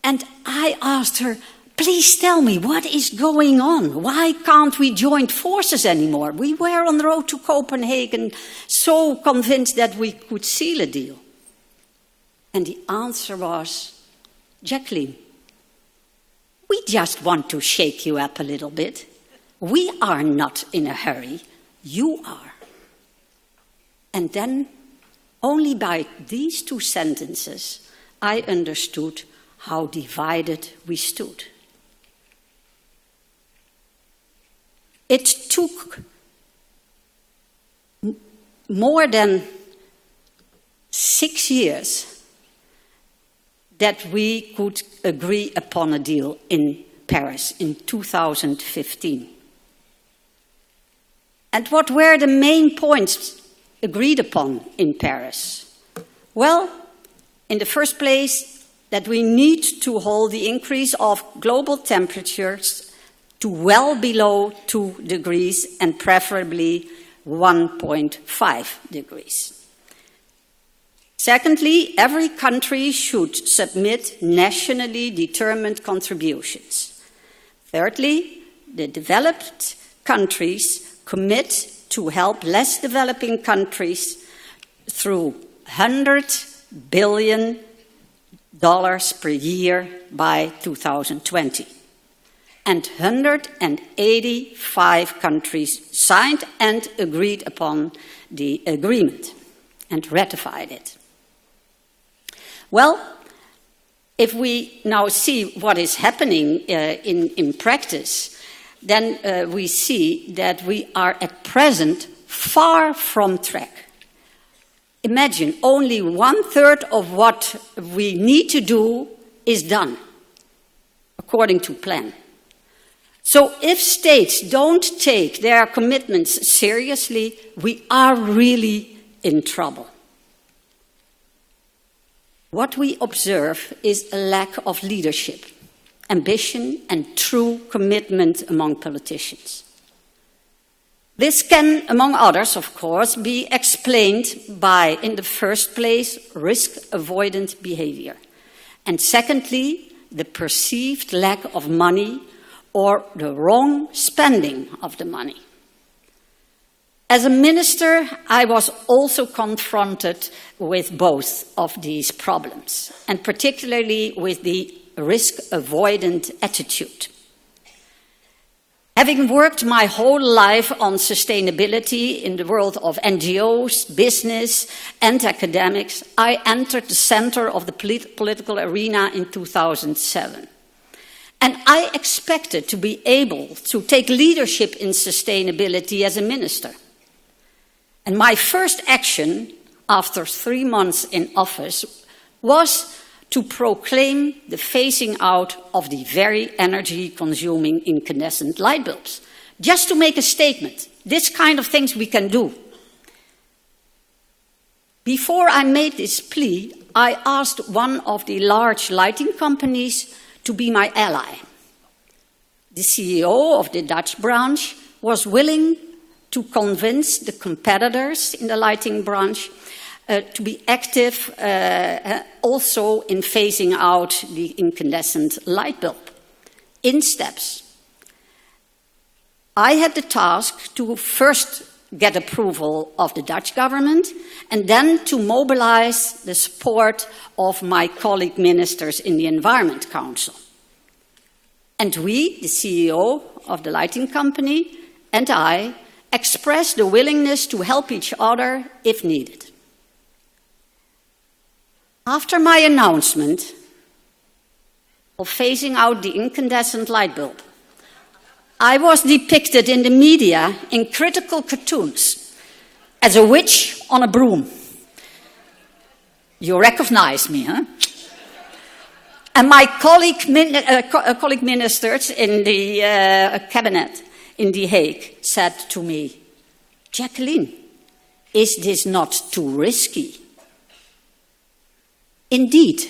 [SPEAKER 21] And I asked her, please tell me, what is going on? Why can't we join forces anymore? We were on the road to Copenhagen so convinced that we could seal a deal. And the answer was, Jacqueline, we just want to shake you up a little bit. We are not in a hurry. You are. And then, only by these two sentences, I understood how divided we stood. It took more than 6 years that we could agree upon a deal in Paris in 2015. And what were the main points agreed upon in Paris? Well, in the first place, that we need to hold the increase of global temperatures to well below 2 degrees and preferably 1.5 degrees. Secondly, every country should submit nationally determined contributions. Thirdly, the developed countries commit to help less developing countries through $100 billion per year by 2020. And 185 countries signed and agreed upon the agreement and ratified it. Well, if we now see what is happening in practice, then we see that we are at present far from track. Imagine, only 1/3 of what we need to do is done, according to plan. So if states don't take their commitments seriously, we are really in trouble. What we observe is a lack of leadership, ambition, and true commitment among politicians. This can, among others, of course, be explained by, in the first place, risk-avoidant behavior, and secondly, the perceived lack of money or the wrong spending of the money. As a minister, I was also confronted with both of these problems, and particularly with the risk-avoidant attitude. Having worked my whole life on sustainability in the world of NGOs, business, and academics, I entered the center of the political arena in 2007. And I expected to be able to take leadership in sustainability as a minister. And my first action, after 3 months in office, was to proclaim the phasing out of the very energy-consuming incandescent light bulbs. Just to make a statement. This kind of things we can do. Before I made this plea, I asked one of the large lighting companies to be my ally. The CEO of the Dutch branch was willing to convince the competitors in the lighting branch to be active also in phasing out the incandescent light bulb in steps. I had the task to first get approval of the Dutch government and then to mobilize the support of my colleague ministers in the Environment Council. And we, the CEO of the lighting company, and I expressed the willingness to help each other if needed. After my announcement of phasing out the incandescent light bulb, I was depicted in the media in critical cartoons as a witch on a broom. You recognize me, huh? And my colleague ministers in the cabinet in The Hague said to me, "Jacqueline, is this not too risky?" Indeed,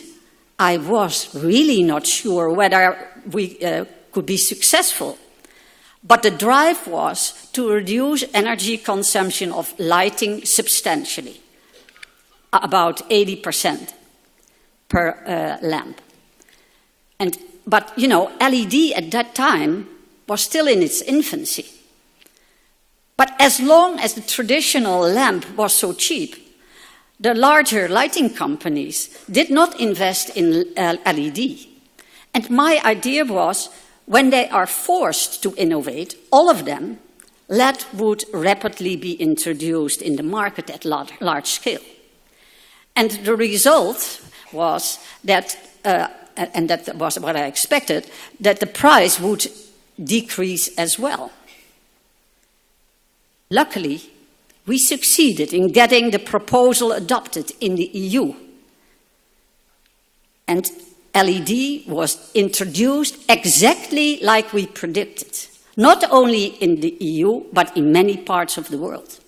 [SPEAKER 21] I was really not sure whether we could be successful. But the drive was to reduce energy consumption of lighting substantially, about 80% per lamp. But, you know, LED at that time was still in its infancy. But as long as the traditional lamp was so cheap, the larger lighting companies did not invest in LED. And my idea was, when they are forced to innovate, all of them, LED would rapidly be introduced in the market at large scale. And the result was that, and that was what I expected, that the price would decrease as well. Luckily, we succeeded in getting the proposal adopted in the EU. And LED was introduced exactly like we predicted, not only in the EU, but in many parts of the world.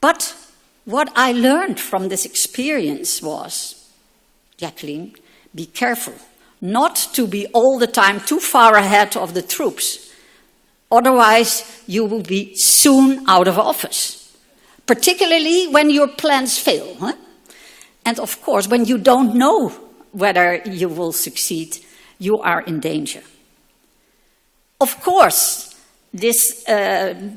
[SPEAKER 21] But what I learned from this experience was, Jacqueline, be careful not to be all the time too far ahead of the troops. Otherwise, you will be soon out of office, particularly when your plans fail. Huh? And of course, when you don't know whether you will succeed, you are in danger. Of course, this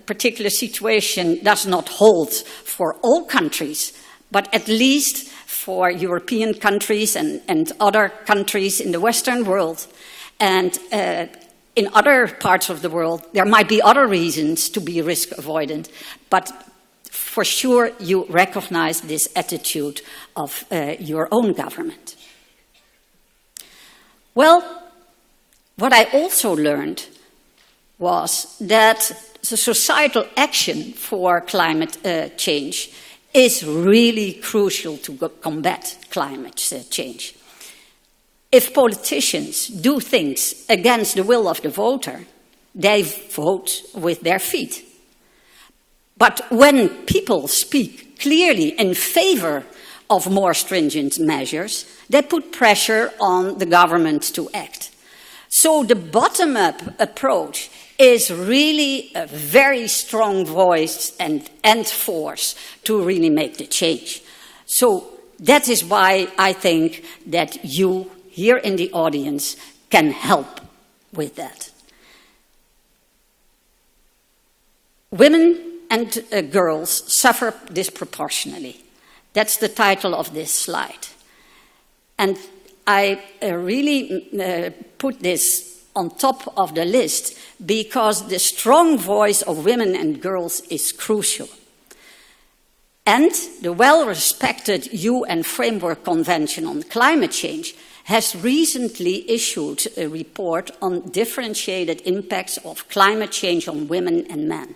[SPEAKER 21] particular situation does not hold for all countries, but at least for European countries and other countries in the Western world. And in other parts of the world, there might be other reasons to be risk avoidant, but for sure you recognize this attitude of your own government. Well, what I also learned was that the societal action for climate change is really crucial to combat climate change. If politicians do things against the will of the voter, they vote with their feet. But when people speak clearly in favor of more stringent measures, they put pressure on the government to act. So the bottom-up approach is really a very strong voice and force to really make the change. So that is why I think that you here in the audience can help with that. Women and girls suffer disproportionately. That's the title of this slide. And I really put this on top of the list because the strong voice of women and girls is crucial. And the well-respected UN Framework Convention on Climate Change has recently issued a report on differentiated impacts of climate change on women and men.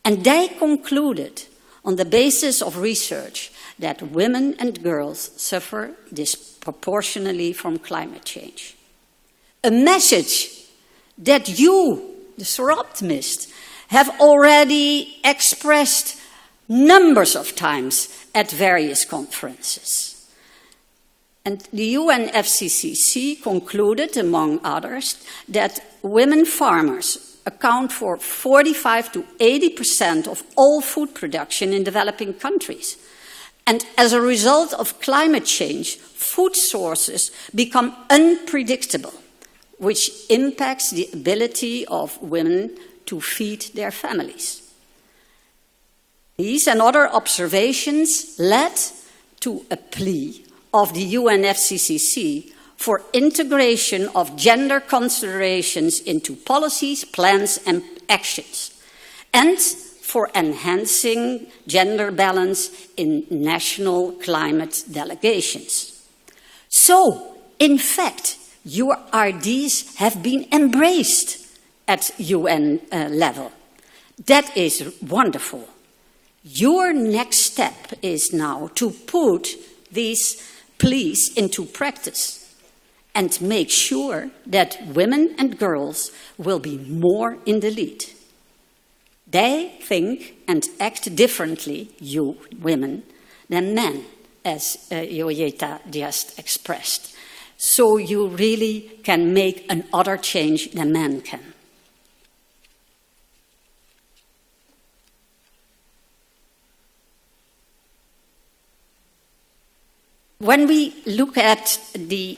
[SPEAKER 21] And they concluded, on the basis of research, that women and girls suffer disproportionately from climate change. A message that you, the Soroptimist, have already expressed numbers of times at various conferences. And the UNFCCC concluded, among others, that women farmers account for 45 to 80% of all food production in developing countries. And as a result of climate change, food sources become unpredictable, which impacts the ability of women to feed their families. These and other observations led to a plea of the UNFCCC for integration of gender considerations into policies, plans, and actions, and for enhancing gender balance in national climate delegations. So, in fact, your ideas have been embraced at UN level. That is wonderful. Your next step is now to put these pleas into practice and make sure that women and girls will be more in the lead. They think and act differently, you women, than men, as Joyeta just expressed. So you really can make an other change than men can. When we look at the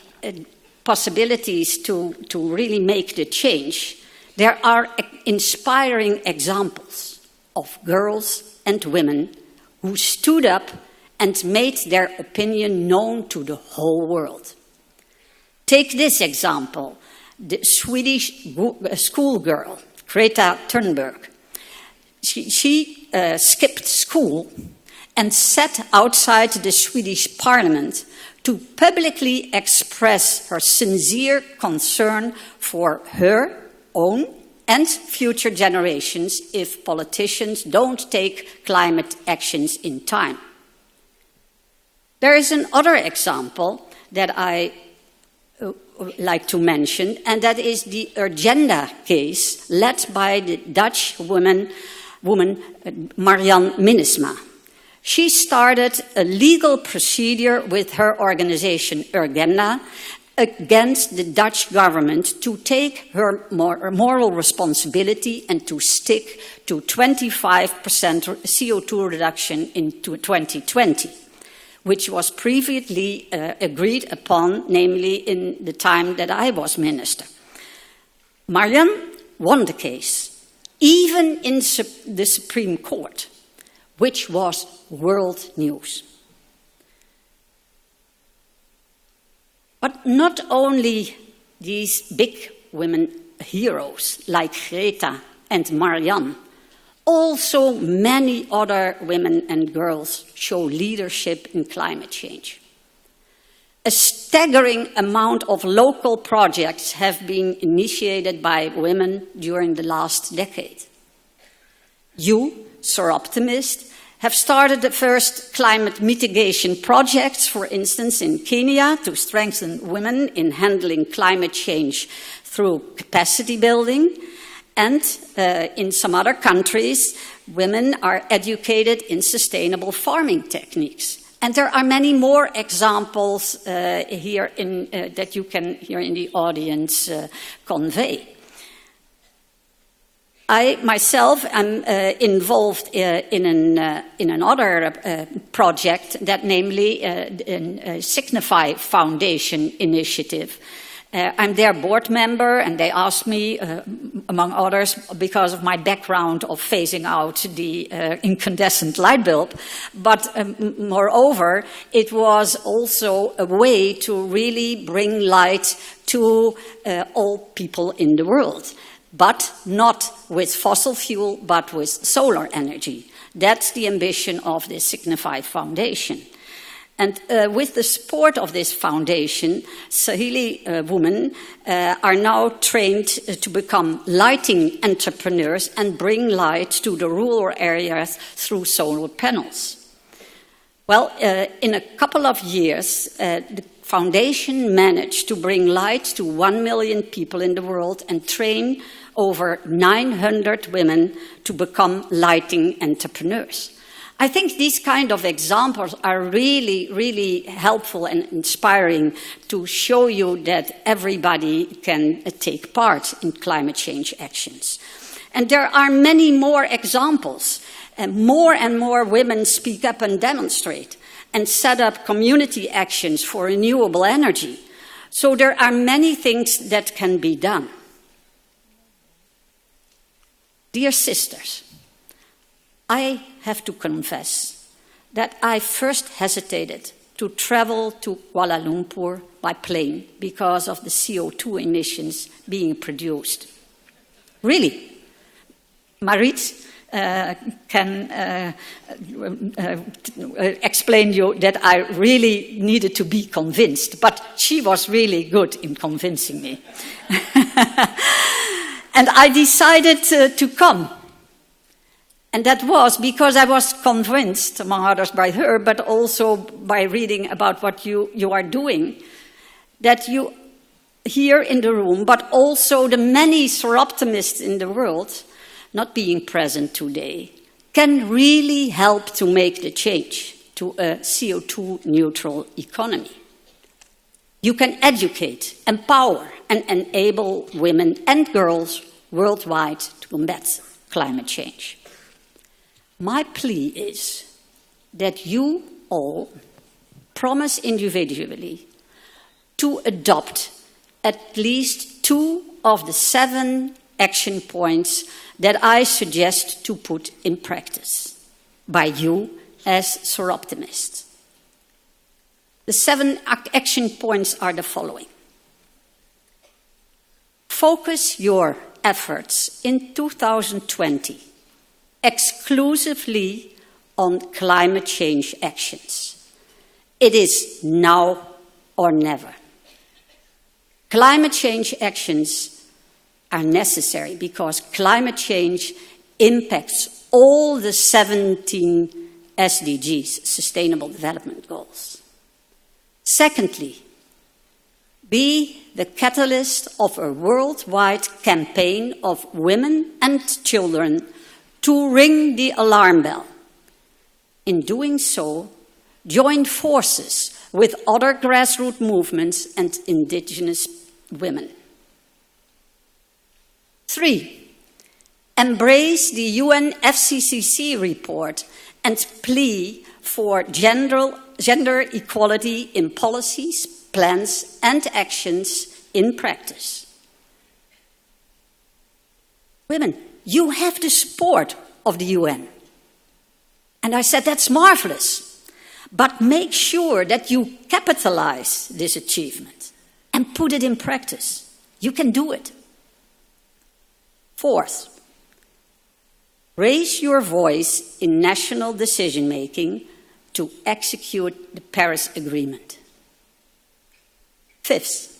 [SPEAKER 21] possibilities to really make the change, there are inspiring examples of girls and women who stood up and made their opinion known to the whole world. Take this example, the Swedish schoolgirl, Greta Thunberg. She skipped school and sat outside the Swedish parliament to publicly express her sincere concern for her own and future generations if politicians don't take climate actions in time. There is another example that I like to mention, and that is the Urgenda case led by the Dutch woman Marianne Minnesma. She started a legal procedure with her organization Urgenda against the Dutch government to take her moral responsibility and to stick to 25% CO2 reduction in 2020, which was previously agreed upon, namely in the time that I was minister. Marianne won the case, even in the Supreme Court, which was world news. But not only these big women heroes like Greta and Marianne, also many other women and girls show leadership in climate change. A staggering amount of local projects have been initiated by women during the last decade. You, Soroptimist, have started the first climate mitigation projects, for instance, in Kenya, to strengthen women in handling climate change through capacity building. And in some other countries, women are educated in sustainable farming techniques. And there are many more examples here that you can here in the audience convey. I myself am involved in another project, that namely a Signify Foundation initiative. I'm their board member, and they asked me, among others, because of my background of phasing out the incandescent light bulb, but moreover, it was also a way to really bring light to all people in the world. But not with fossil fuel, but with solar energy. That's the ambition of the Signify Foundation. And with the support of this foundation, Swahili women are now trained to become lighting entrepreneurs and bring light to the rural areas through solar panels. Well, in a couple of years, the foundation managed to bring light to 1 million people in the world and train over 900 women to become lighting entrepreneurs. I think these kind of examples are really, really helpful and inspiring to show you that everybody can take part in climate change actions. And there are many more examples. And more women speak up and demonstrate and set up community actions for renewable energy. So there are many things that can be done. Dear sisters, I have to confess that I first hesitated to travel to Kuala Lumpur by plane because of the CO2 emissions being produced. Really, Marit can explain you that I really needed to be convinced, but she was really good in convincing me. And I decided to come. And that was because I was convinced, among others by her, but also by reading about what you are doing, that you here in the room, but also the many Soroptimists in the world, not being present today, can really help to make the change to a CO2 neutral economy. You can educate, empower, and enable women and girls worldwide to combat climate change. My plea is that you all promise individually to adopt at least 2 of the 7 action points that I suggest to put in practice by you as Soroptimists. The 7 action points are the following. Focus your efforts in 2020 exclusively on climate change actions. It is now or never. Climate change actions are necessary because climate change impacts all the 17 SDGs, Sustainable Development Goals. Secondly, be the catalyst of a worldwide campaign of women and children to ring the alarm bell. In doing so, join forces with other grassroots movements and indigenous women. 3, embrace the UNFCCC report and plea for gender equality in policies, plans, and actions in practice. Women, you have the support of the UN. And I said, that's marvelous. But make sure that you capitalize this achievement and put it in practice. You can do it. 4th, raise your voice in national decision-making to execute the Paris Agreement. 5th,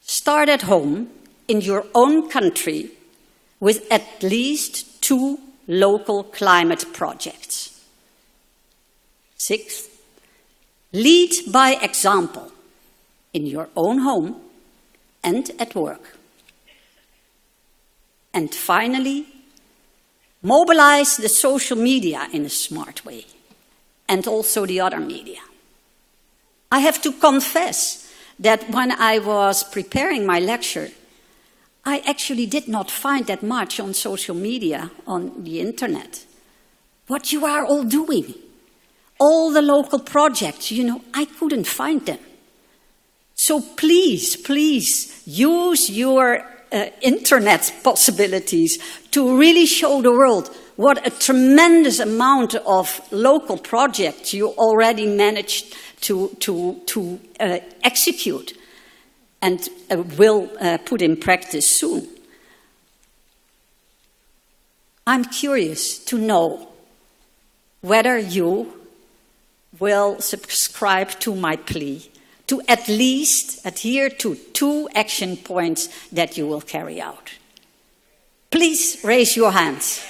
[SPEAKER 21] start at home in your own country with at least 2 local climate projects. 6th, lead by example in your own home and at work. And finally, mobilize the social media in a smart way, and also the other media. I have to confess that when I was preparing my lecture, I actually did not find that much on social media, on the internet. What you are all doing, all the local projects, I couldn't find them. So please, please use your internet possibilities to really show the world what a tremendous amount of local projects you already managed to execute and will put in practice soon. I'm curious to know whether you will subscribe to my plea to at least adhere to 2 action points that you will carry out. Please raise your hands.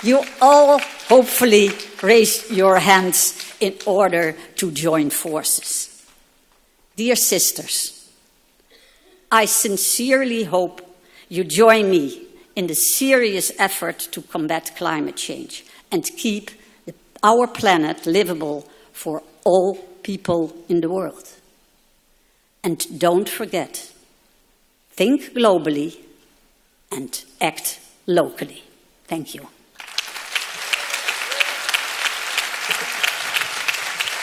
[SPEAKER 21] You all hopefully raise your hands in order to join forces. Dear sisters, I sincerely hope you join me in the serious effort to combat climate change and keep our planet livable for all people in the world. And don't forget, think globally and act locally. Thank you.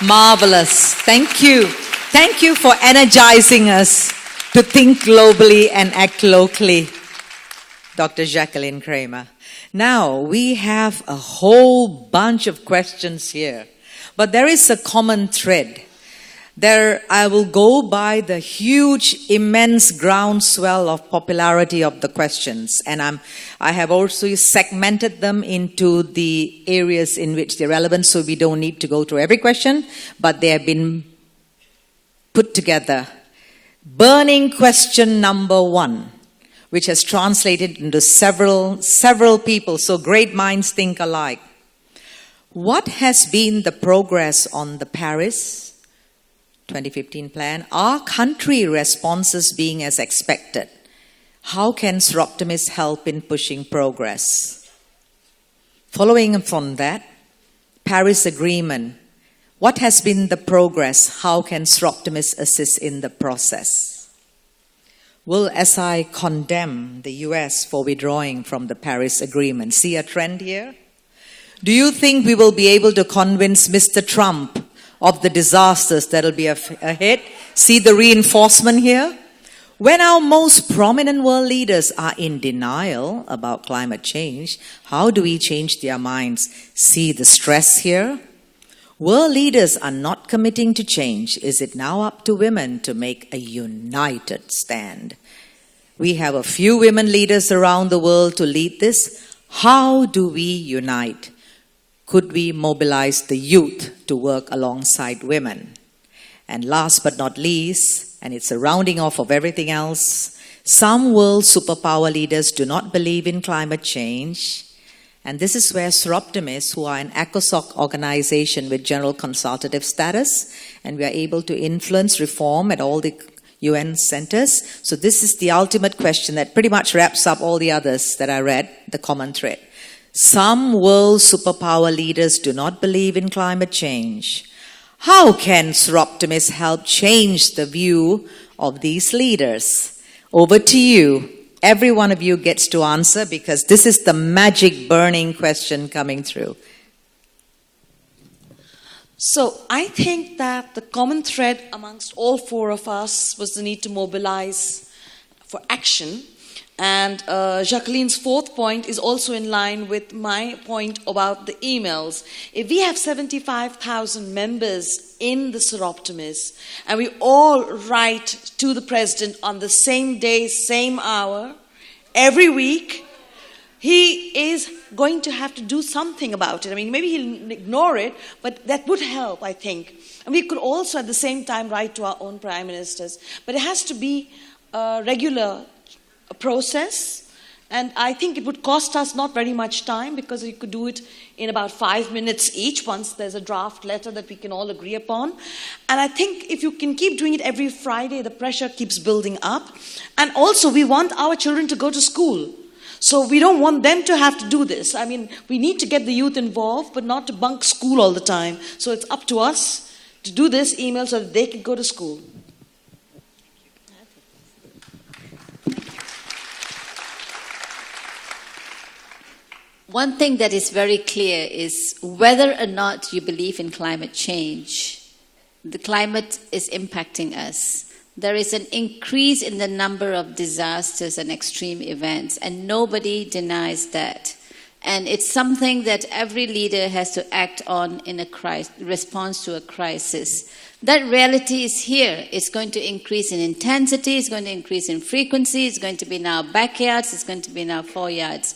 [SPEAKER 3] Marvelous. Thank you. Thank you for energizing us to think globally and act locally, Dr. Jacqueline Kramer. Now, we have a whole bunch of questions here, but there is a common thread. I will go by the huge, immense groundswell of popularity of the questions, and I have also segmented them into the areas in which they're relevant, so we don't need to go through every question, but they have been put together. Burning question number 1, which has translated into several people, so great minds think alike. What has been the progress on the Paris 2015 plan? Are country responses being as expected? How can Soroptimist help in pushing progress? Following from that, Paris Agreement. What has been the progress? How can Soroptimist assist in the process? Will SI condemn the US for withdrawing from the Paris Agreement? See a trend here? Do you think we will be able to convince Mr. Trump of the disasters that will be ahead? See the reinforcement here? When our most prominent world leaders are in denial about climate change, how do we change their minds? See the stress here? World leaders are not committing to change. Is it now up to women to make a united stand? We have a few women leaders around the world to lead this. How do we unite? Could we mobilize the youth to work alongside women? And last but not least, and it's a rounding off of everything else, some world superpower leaders do not believe in climate change. And this is where Soroptimists, who are an ECOSOC organization with general consultative status, and we are able to influence reform at all the UN centers. So this is the ultimate question that pretty much wraps up all the others that I read, the common thread. Some world superpower leaders do not believe in climate change. How can Soroptimists help change the view of these leaders? Over to you. Every one of you gets to answer because this is the magic burning question coming through.
[SPEAKER 4] So I think that the common thread amongst all 4 of us was the need to mobilize for action. And Jacqueline's 4th point is also in line with my point about the emails. If we have 75,000 members in the Soroptimists, and we all write to the president on the same day, same hour, every week, he is going to have to do something about it. I mean, maybe he'll ignore it, but that would help, I think. And we could also at the same time write to our own prime ministers. But it has to be a regular process, and I think it would cost us not very much time because we could do it in about 5 minutes each once there's a draft letter that we can all agree upon. And I think if you can keep doing it every Friday, the pressure keeps building up. And also we want our children to go to school. So we don't want them to have to do this. I mean, we need to get the youth involved, but not to bunk school all the time. So it's up to us to do this email so that they can go to school.
[SPEAKER 5] One thing that is very clear is whether or not you believe in climate change, the climate is impacting us. There is an increase in the number of disasters and extreme events, and nobody denies that. And it's something that every leader has to act on in a response to a crisis. That reality is here. It's going to increase in intensity, it's going to increase in frequency, it's going to be in our backyards, it's going to be in our foreyards.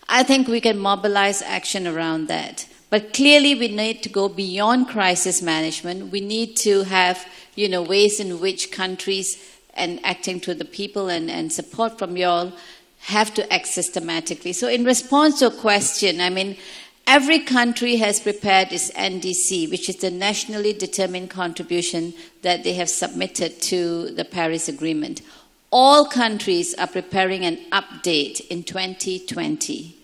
[SPEAKER 5] I think we can mobilize action around that. But clearly we need to go beyond crisis management. We need to have, ways in which countries and acting to the people and support from you all have to act systematically. So in response to a question, I mean, every country has prepared its NDC, which is the nationally determined contribution that they have submitted to the Paris Agreement. all countries are preparing an update in 2020.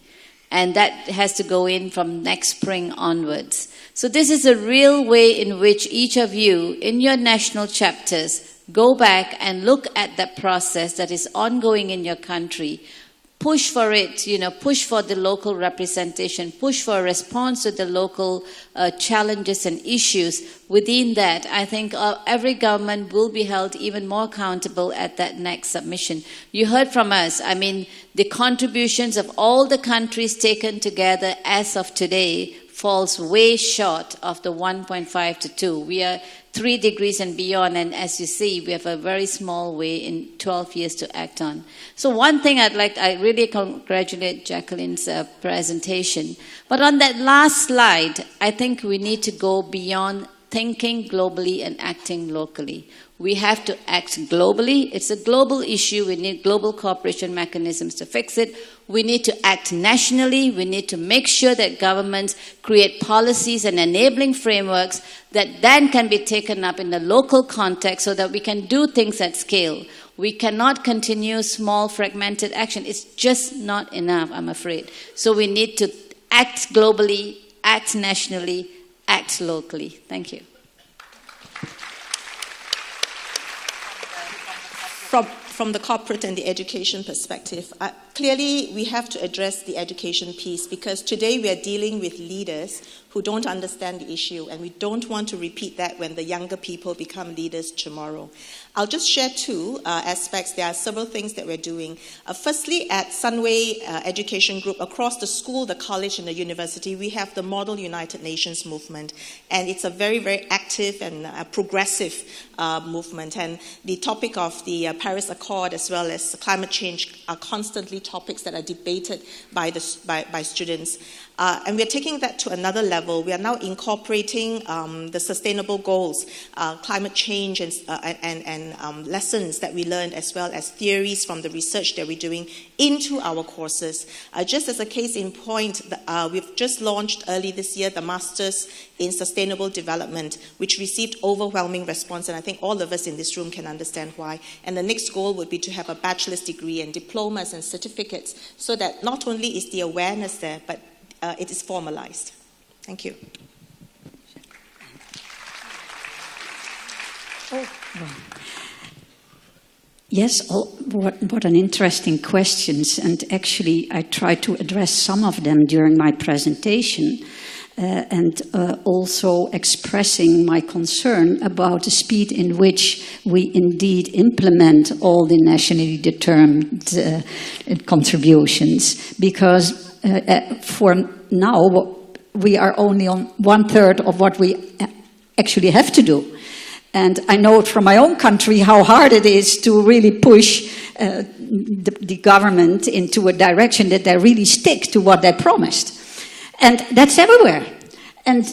[SPEAKER 5] And that has to go in from next spring onwards. So this is a real way in which each of you, in your national chapters, go back and look at that process that is ongoing in your country. Push for it, push for the local representation, push for a response to the local challenges and issues. Within that, I think every government will be held even more accountable at that next submission. You heard from us, the contributions of all the countries taken together as of today falls way short of the 1.5 to 2. We are 3 degrees and beyond, and as you see, we have a very small way in 12 years to act on. So one thing I really congratulate Jacqueline's presentation. But on that last slide, I think we need to go beyond thinking globally and acting locally. We have to act globally. It's a global issue. We need global cooperation mechanisms to fix it. We need to act nationally. We need to make sure that governments create policies and enabling frameworks that then can be taken up in the local context so that we can do things at scale. We cannot continue small, fragmented action. It's just not enough, I'm afraid. So we need to act globally, act nationally, act locally. Thank you.
[SPEAKER 6] From the corporate and the education perspective, clearly we have to address the education piece, because today we are dealing with leaders who don't understand the issue, and we don't want to repeat that when the younger people become leaders tomorrow. I'll just share 2 aspects. There are several things that we're doing. Firstly, at Sunway Education Group, across the school, the college, and the university, we have the Model United Nations movement, and it's a very, very active and progressive movement. And the topic of the Paris Accord as well as climate change are constantly topics that are debated by students. And we're taking that to another level. We are now incorporating the sustainable goals, climate change and lessons that we learned, as well as theories from the research that we're doing into our courses. Just as a case in point, we've just launched early this year the Masters in Sustainable Development, which received overwhelming response, and I think all of us in this room can understand why. And the next goal would be to have a bachelor's degree and diplomas and certificates, so that not only is the awareness there, but it is formalized. Thank you.
[SPEAKER 21] Yes, what an interesting questions. And actually, I tried to address some of them during my presentation, and also expressing my concern about the speed in which we indeed implement all the nationally determined contributions. Because for now, we are only on 1/3 of what we actually have to do. And I know from my own country how hard it is to really push the government into a direction that they really stick to what they promised. And that's everywhere. And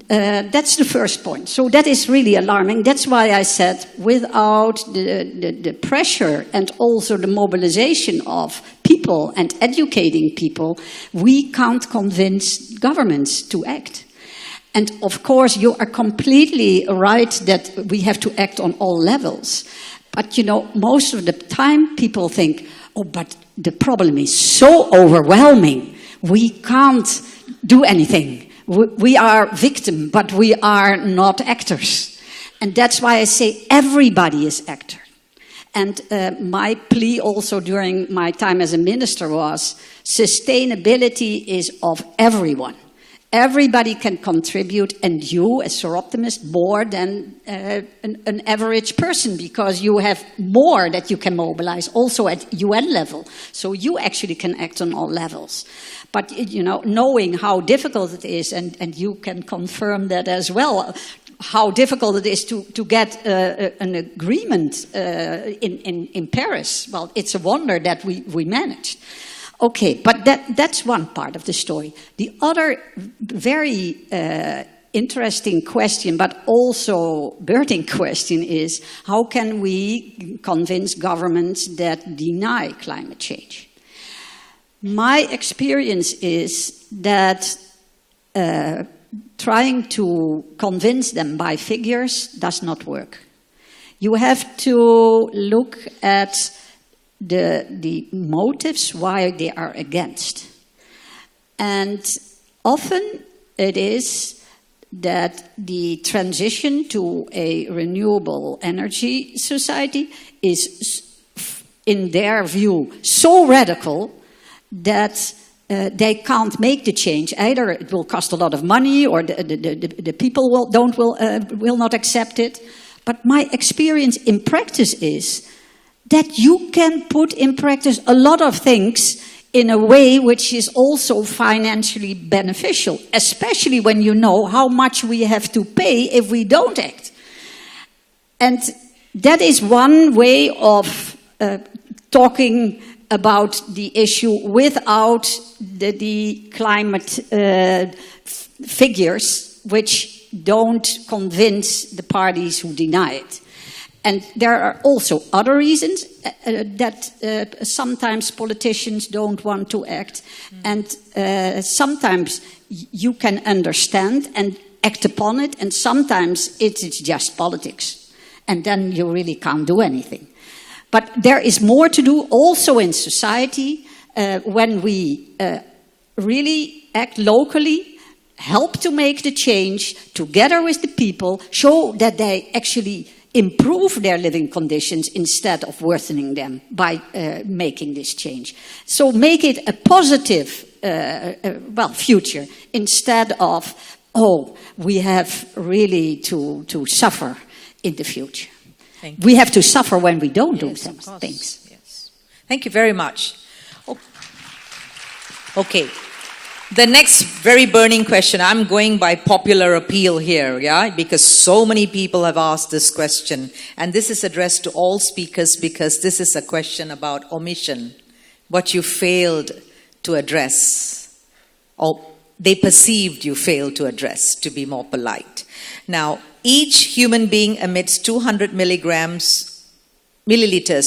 [SPEAKER 21] that's the first point. So that is really alarming. That's why I said without the pressure and also the mobilization of people and educating people, we can't convince governments to act. And of course, you are completely right that we have to act on all levels. But, most of the time people think, oh, but the problem is so overwhelming. We can't do anything. We are victim, but we are not actors. And that's why I say everybody is actor. And my plea also during my time as a minister was, sustainability is of everyone. Everybody can contribute, and you, as Sir Optimist, more than an average person, because you have more that you can mobilize, also at UN level. So you actually can act on all levels. But, knowing how difficult it is, and you can confirm that as well, how difficult it is to get an agreement in Paris. Well, it's a wonder that we managed. Okay, but that's one part of the story. The other very interesting question, but also burning question, is how can we convince governments that deny climate change? My experience is that trying to convince them by figures does not work. You have to look at the motives why they are against. And often it is that the transition to a renewable energy society is, in their view, so radical that they can't make the change. Either it will cost a lot of money, or the people will not accept it. But my experience in practice is that you can put in practice a lot of things in a way which is also financially beneficial, especially when you know how much we have to pay if we don't act. And that is one way of talking about the issue without the climate figures, which don't convince the parties who deny it. And there are also other reasons that sometimes politicians don't want to act, and sometimes you can understand and act upon it, and sometimes it's just politics, and then you really can't do anything. But there is more to do also in society when we really act locally, help to make the change together with the people, show that they actually improve their living conditions instead of worsening them by making this change. So make it a positive future instead of, we have really to suffer in the future. We have to suffer when we don't do some things.
[SPEAKER 3] Yes. Thank you very much. Okay. The next very burning question, I'm going by popular appeal here, yeah, because so many people have asked this question, and this is addressed to all speakers because this is a question about omission, what you failed to address, or they perceived you failed to address, to be more polite. Now, each human being emits 200 milliliters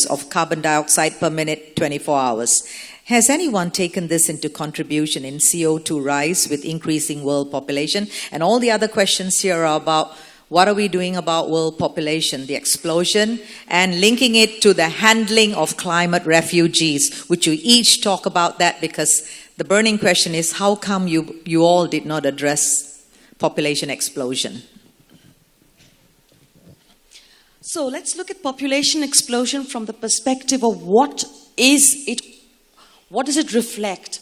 [SPEAKER 3] of carbon dioxide per minute, 24 hours. Has anyone taken this into contribution in CO2 rise with increasing world population? And all the other questions here are about what are we doing about world population, the explosion, and linking it to the handling of climate refugees, which you each talk about that because the burning question is how come you all did not address population explosion?
[SPEAKER 4] So let's look at population explosion from the perspective of what does it reflect?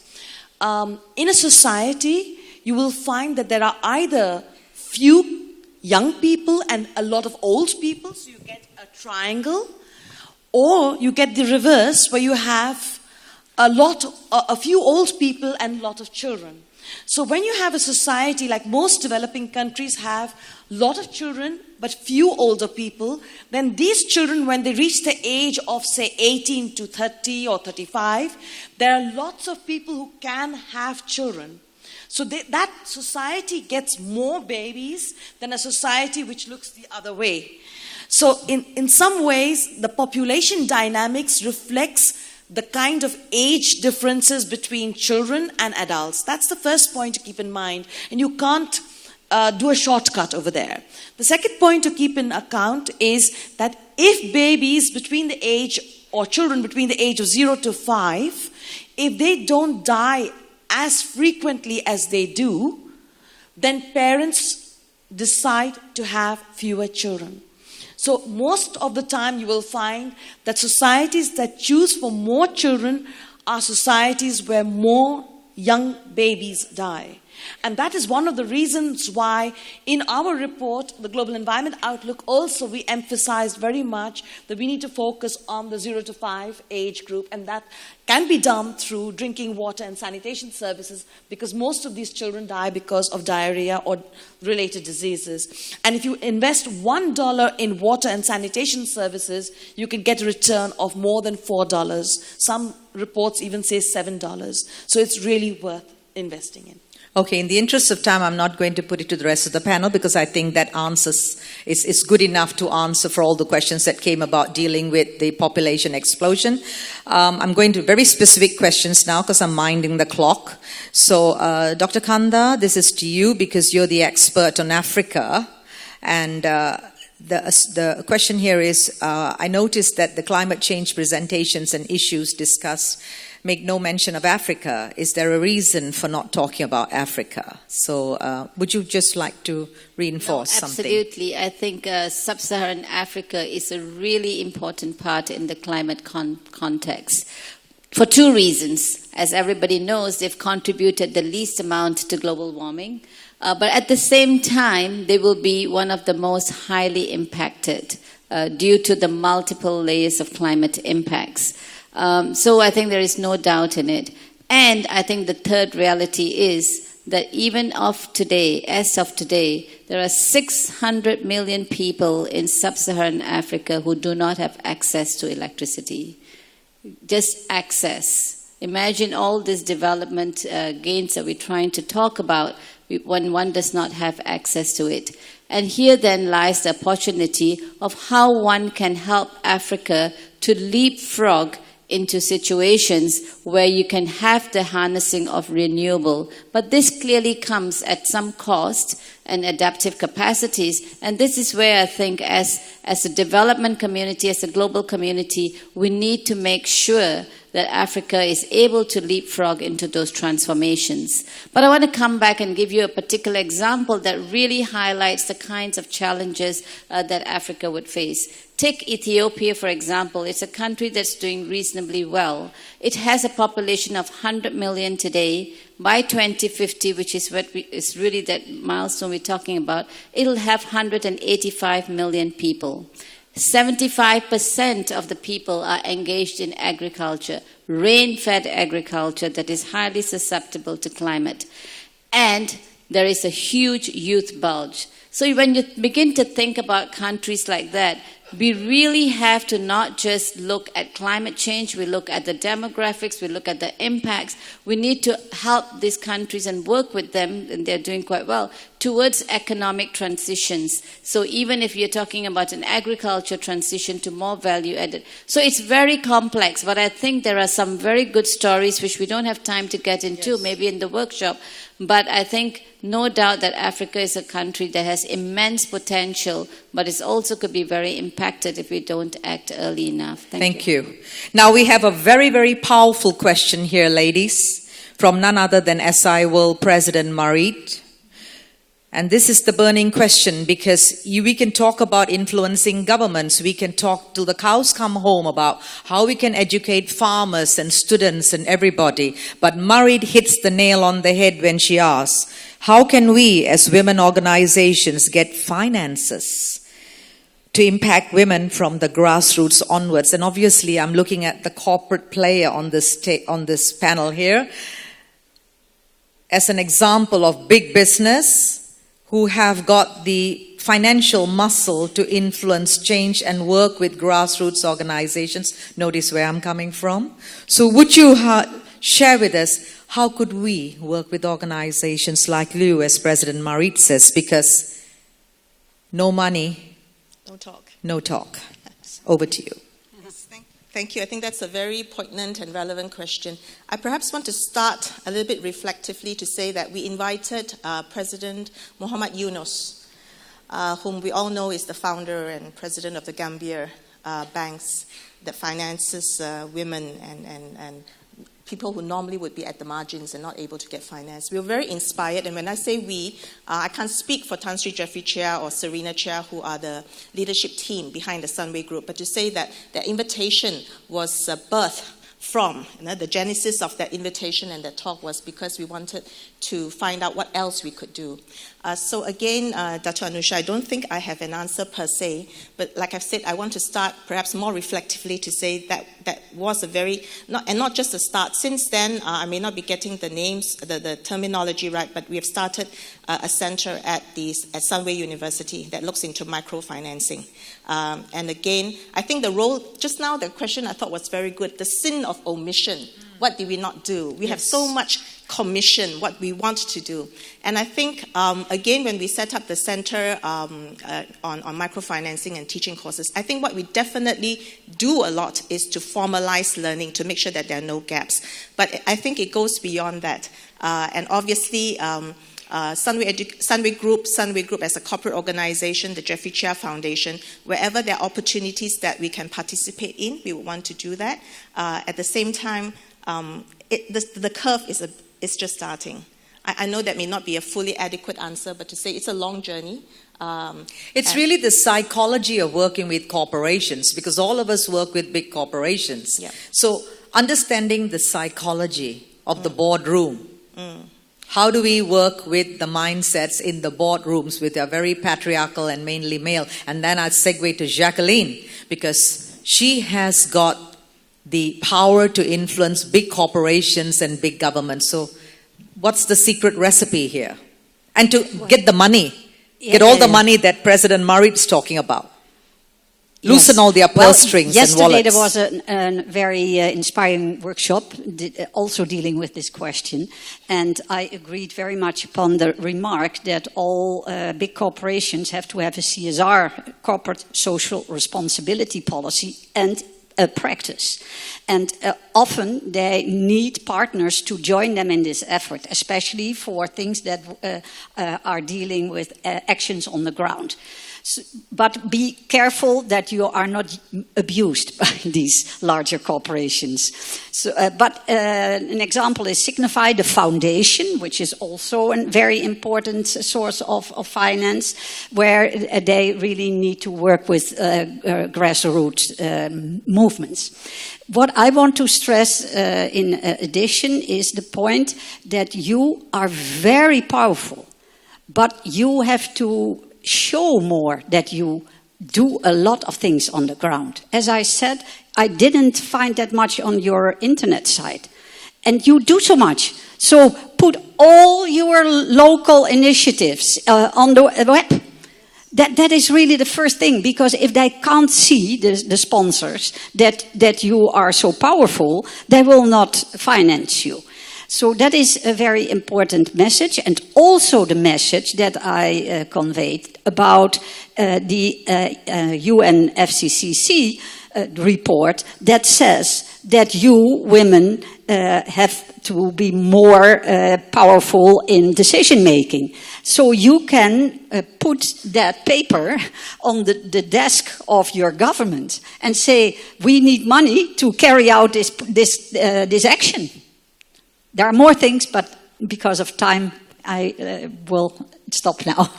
[SPEAKER 4] In a society, you will find that there are either few young people and a lot of old people, so you get a triangle, or you get the reverse where you have a few old people and a lot of children. So when you have a society like most developing countries have a lot of children but few older people, then these children, when they reach the age of, say, 18 to 30 or 35, there are lots of people who can have children. So that society gets more babies than a society which looks the other way. So in some ways, the population dynamics reflects the kind of age differences between children and adults. That's the first point to keep in mind. And you can't do a shortcut over there. The second point to keep in account is that if babies between the age, or children between the age of 0 to 5, if they don't die as frequently as they do, then parents decide to have fewer children. So most of the time you will find that societies that choose for more children are societies where more young babies die. And that is one of the reasons why in our report, the Global Environment Outlook, also we emphasized very much that we need to focus on the 0 to 5 age group, and that can be done through drinking water and sanitation services, because most of these children die because of diarrhea or related diseases. And if you invest $1 in water and sanitation services, you can get a return of more than $4. Some reports even say $7. So it's really worth investing in.
[SPEAKER 3] Okay, in the interest of time, I'm not going to put it to the rest of the panel because I think that answers is good enough to answer for all the questions that came about dealing with the population explosion. I'm going to very specific questions now because I'm minding the clock. So, Dr. Kanda, this is to you because you're the expert on Africa. And The question here is, I noticed that the climate change presentations and issues discussed make no mention of Africa. Is there a reason for not talking about Africa? So would you just like to reinforce something?
[SPEAKER 5] Absolutely. I think sub-Saharan Africa is a really important part in the climate context. For two reasons. As everybody knows, they've contributed the least amount to global warming. But at the same time, they will be one of the most highly impacted due to the multiple layers of climate impacts. So I think there is no doubt in it. And I think the third reality is that even as of today, there are 600 million people in sub-Saharan Africa who do not have access to electricity. Just access. Imagine all this development gains that we're trying to talk about when one does not have access to it. And here then lies the opportunity of how one can help Africa to leapfrog into situations where you can have the harnessing of renewable. But this clearly comes at some cost and adaptive capacities. And this is where I think as a development community, as a global community, we need to make sure that Africa is able to leapfrog into those transformations. But I want to come back and give you a particular example that really highlights the kinds of challenges that Africa would face. Take Ethiopia, for example. It's a country that's doing reasonably well. It has a population of 100 million today. By 2050, which is what is really that milestone we're talking about, it'll have 185 million people. 75% of the people are engaged in agriculture, rain-fed agriculture that is highly susceptible to climate. And there is a huge youth bulge. So when you begin to think about countries like that, we really have to not just look at climate change, we look at the demographics, we look at the impacts. We need to help these countries and work with them, and they're doing quite well, towards economic transitions. So even if you're talking about an agriculture transition to more value added. So it's very complex, but I think there are some very good stories which we don't have time to get into, maybe in the workshop. But I think no doubt that Africa is a country that has immense potential, but it also could be very impacted if we don't act early enough. Thank you.
[SPEAKER 3] Now we have a very, very powerful question here, ladies, from none other than SI World President Marit. And this is the burning question, because we can talk about influencing governments. We can talk till the cows come home about how we can educate farmers and students and everybody. But Marit hits the nail on the head when she asks, how can we as women organizations get finances to impact women from the grassroots onwards? And obviously I'm looking at the corporate player on this panel here as an example of big business who have got the financial muscle to influence change and work with grassroots organizations. Notice where I'm coming from. So would you share with us, how could we work with organizations like you, as President Marit says, because no money,
[SPEAKER 6] no talk.
[SPEAKER 3] No talk. Over to you.
[SPEAKER 6] Thank you. I think that's a very poignant and relevant question. I perhaps want to start a little bit reflectively to say that we invited President Muhammad Yunus, whom we all know is the founder and president of the Gambia banks that finances women and people who normally would be at the margins and not able to get finance. We were very inspired, and when I say we, I can't speak for Tan Sri Jeffrey Chia or Serena Chia, who are the leadership team behind the Sunway Group, but to say that their invitation was birthed from, the genesis of that invitation and that talk was because we wanted to find out what else we could do. So again, Dr. Anusha, I don't think I have an answer per se, but like I've said, I want to start perhaps more reflectively to say that that was a very, not just a start. Since then, I may not be getting the names, the terminology right, but we have started a center at Sunway University that looks into microfinancing. And again, I think the role, just now the question I thought was very good, the sin of omission. What did we not do? We have so much commission, what we want to do. And I think, again, when we set up the center on microfinancing and teaching courses, I think what we definitely do a lot is to formalize learning, to make sure that there are no gaps. But I think it goes beyond that. And obviously, Sunway Group as a corporate organization, the Jeffrey Chia Foundation, wherever there are opportunities that we can participate in, we would want to do that. At the same time, the curve is just starting. I know that may not be a fully adequate answer, but to say it's a long journey.
[SPEAKER 3] It's really the psychology of working with corporations, because all of us work with big corporations.
[SPEAKER 6] Yeah.
[SPEAKER 3] So understanding the psychology of the boardroom. How do we work with the mindsets in the boardrooms with their very patriarchal and mainly male? And then I'd segue to Jacqueline, because she has got the power to influence big corporations and big governments. So what's the secret recipe here? And to get the money, get all the money that President Marit's talking about. Loosen all their purse strings and wallets.
[SPEAKER 21] Yesterday there was a very inspiring workshop also dealing with this question, and I agreed very much upon the remark that all big corporations have to have a CSR, corporate social responsibility policy, and a practice. And often they need partners to join them in this effort, especially for things that are dealing with actions on the ground. But be careful that you are not abused by these larger corporations. So, but an example is Signify, the foundation, which is also a very important source of finance, where they really need to work with grassroots movements. What I want to stress in addition is the point that you are very powerful, but you have to show more that you do a lot of things on the ground. As I said, I didn't find that much on your internet site. And you do so much. So put all your local initiatives on the web. That is really the first thing, because if they can't see, the sponsors, that you are so powerful, they will not finance you. So that is a very important message, and also the message that I conveyed about the UNFCCC report that says that you women have to be more powerful in decision making. So you can put that paper on the desk of your government and say, we need money to carry out this action. There are more things, but because of time, I will stop now.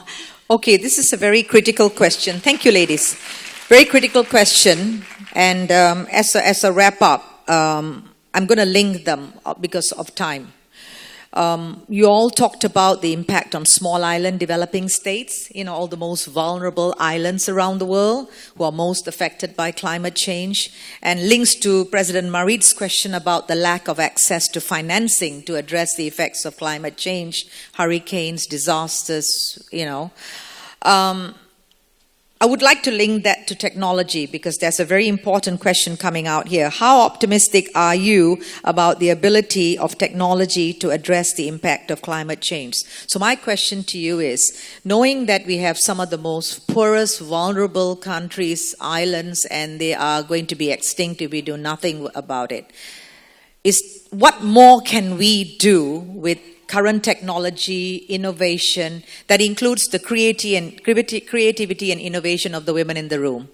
[SPEAKER 3] Okay, this is a very critical question. Thank you, ladies. Very critical question. And as a wrap-up, I'm going to link them because of time. You all talked about the impact on small island developing states, all the most vulnerable islands around the world who are most affected by climate change, and links to President Marit's question about the lack of access to financing to address the effects of climate change, hurricanes, disasters, I would like to link that to technology, because there's a very important question coming out here. How optimistic are you about the ability of technology to address the impact of climate change? So my question to you is, knowing that we have some of the most poorest, vulnerable countries, islands, and they are going to be extinct if we do nothing about it, what more can we do with current technology, innovation, that includes the creativity and innovation of the women in the room?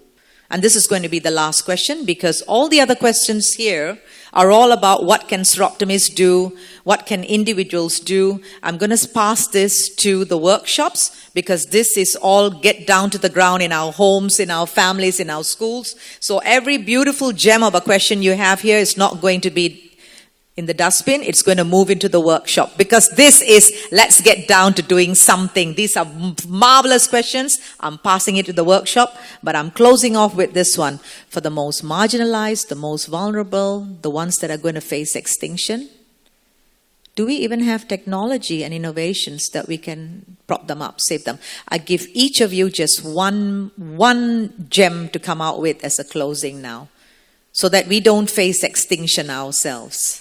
[SPEAKER 3] And this is going to be the last question, because all the other questions here are all about what can Seroptimists do, what can individuals do. I'm going to pass this to the workshops, because this is all get down to the ground in our homes, in our families, in our schools. So every beautiful gem of a question you have here is not going to be in the dustbin, it's going to move into the workshop, because this is, let's get down to doing something. These are marvelous questions. I'm passing it to the workshop, but I'm closing off with this one. For the most marginalized, the most vulnerable, the ones that are going to face extinction, do we even have technology and innovations that we can prop them up, save them? I give each of you just one gem to come out with as a closing now, so that we don't face extinction ourselves.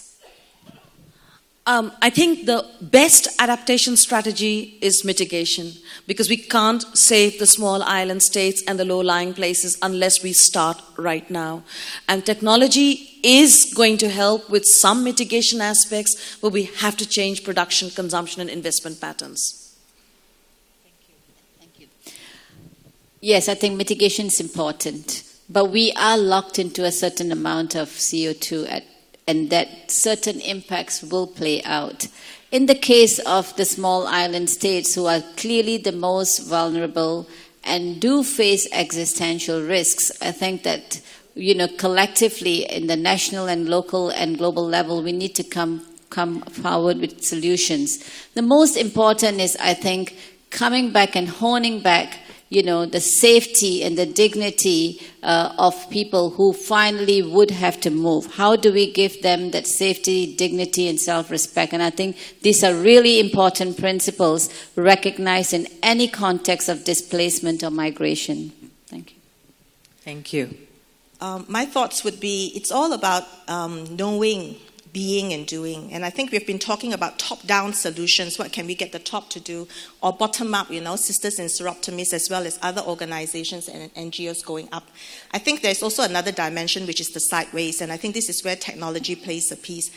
[SPEAKER 4] I think the best adaptation strategy is mitigation, because we can't save the small island states and the low-lying places unless we start right now. And technology is going to help with some mitigation aspects, but we have to change production, consumption, and investment patterns.
[SPEAKER 5] Yes, I think mitigation is important. But we are locked into a certain amount of CO2 and that certain impacts will play out. In the case of the small island states who are clearly the most vulnerable and do face existential risks, I think that, collectively in the national and local and global level, we need to come forward with solutions. The most important is, I think, coming back and honing back the safety and the dignity of people who finally would have to move. How do we give them that safety, dignity, and self-respect? And I think these are really important principles recognized in any context of displacement or migration. Thank you.
[SPEAKER 3] Thank you.
[SPEAKER 6] My thoughts would be, it's all about knowing, being and doing. And I think we've been talking about top-down solutions. What can we get the top to do? Or bottom-up, Sisters in Seroptomies, as well as other organizations and NGOs going up. I think there's also another dimension, which is the sideways. And I think this is where technology plays a piece.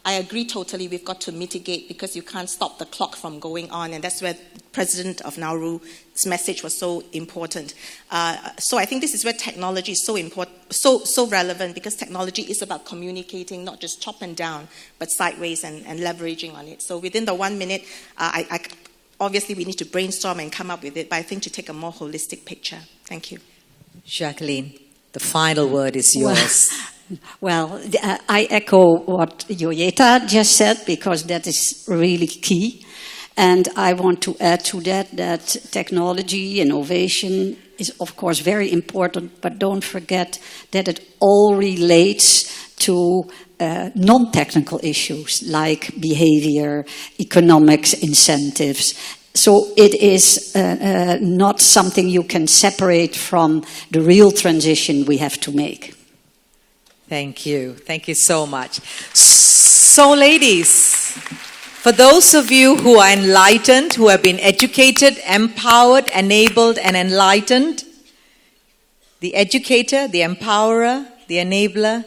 [SPEAKER 6] I agree totally. We've got to mitigate because you can't stop the clock from going on. And that's where President of Nauru's message was so important. So I think this is where technology is so important, so relevant, because technology is about communicating, not just top and down, but sideways and leveraging on it. So within the 1 minute, obviously we need to brainstorm and come up with it, but I think to take a more holistic picture. Thank you.
[SPEAKER 3] Jacqueline, the final word is yours.
[SPEAKER 21] Well, I echo what Joyeta just said, because that is really key. And I want to add to that technology, innovation is of course very important, but don't forget that it all relates to non-technical issues like behavior, economics, incentives. So it is not something you can separate from the real transition we have to make.
[SPEAKER 3] Thank you. Thank you so much. So, ladies, for those of you who are enlightened, who have been educated, empowered, enabled, and enlightened, the educator, the empowerer, the enabler,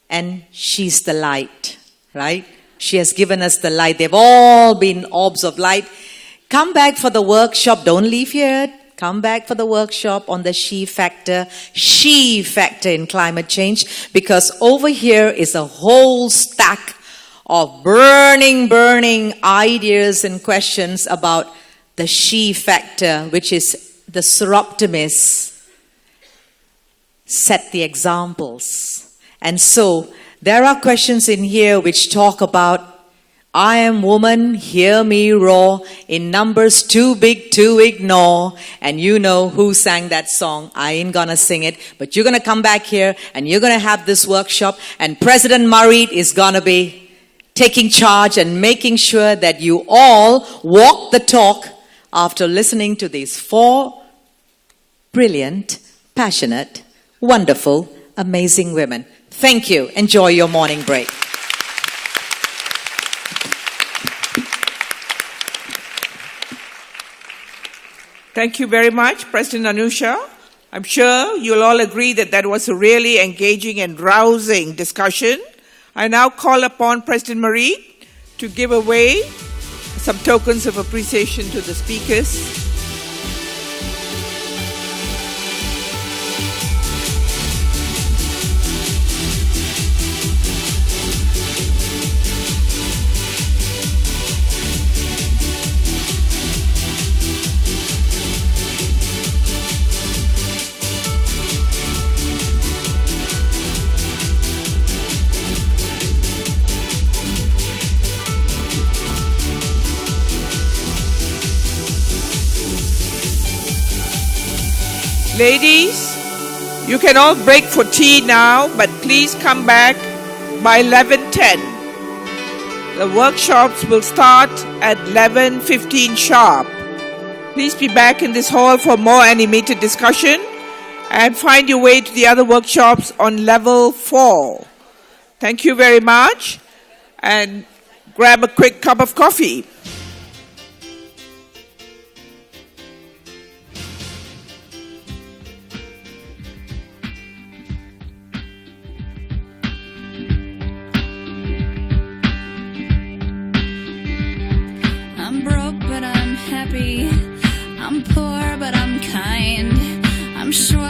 [SPEAKER 3] and she's the light, right? She has given us the light. They've all been orbs of light. Come back for the workshop. Don't leave here. Come back for the workshop on the she factor in climate change, because over here is a whole stack of burning ideas and questions about the she factor, which is the Seroptomists set the examples. And so there are questions in here which talk about, I am woman, hear me roar, in numbers too big to ignore. And you know who sang that song. I ain't gonna sing it, but you're gonna come back here and you're gonna have this workshop, and President Murray is gonna be taking charge and making sure that you all walk the talk after listening to these 4 brilliant, passionate, wonderful, amazing women. Thank you. Enjoy your morning break.
[SPEAKER 2] Thank you very much, President Anusha. I'm sure you'll all agree that that was a really engaging and rousing discussion. I now call upon President Marie to give away some tokens of appreciation to the speakers. Ladies, you can all break for tea now, but please come back by 11:10. The workshops will start at 11:15 sharp. Please be back in this hall for more animated discussion, and find your way to the other workshops on level 4. Thank you very much, and grab a quick cup of coffee.
[SPEAKER 1] I'm broke, but I'm happy. I'm I'm poor, but I'm kind. I'm sure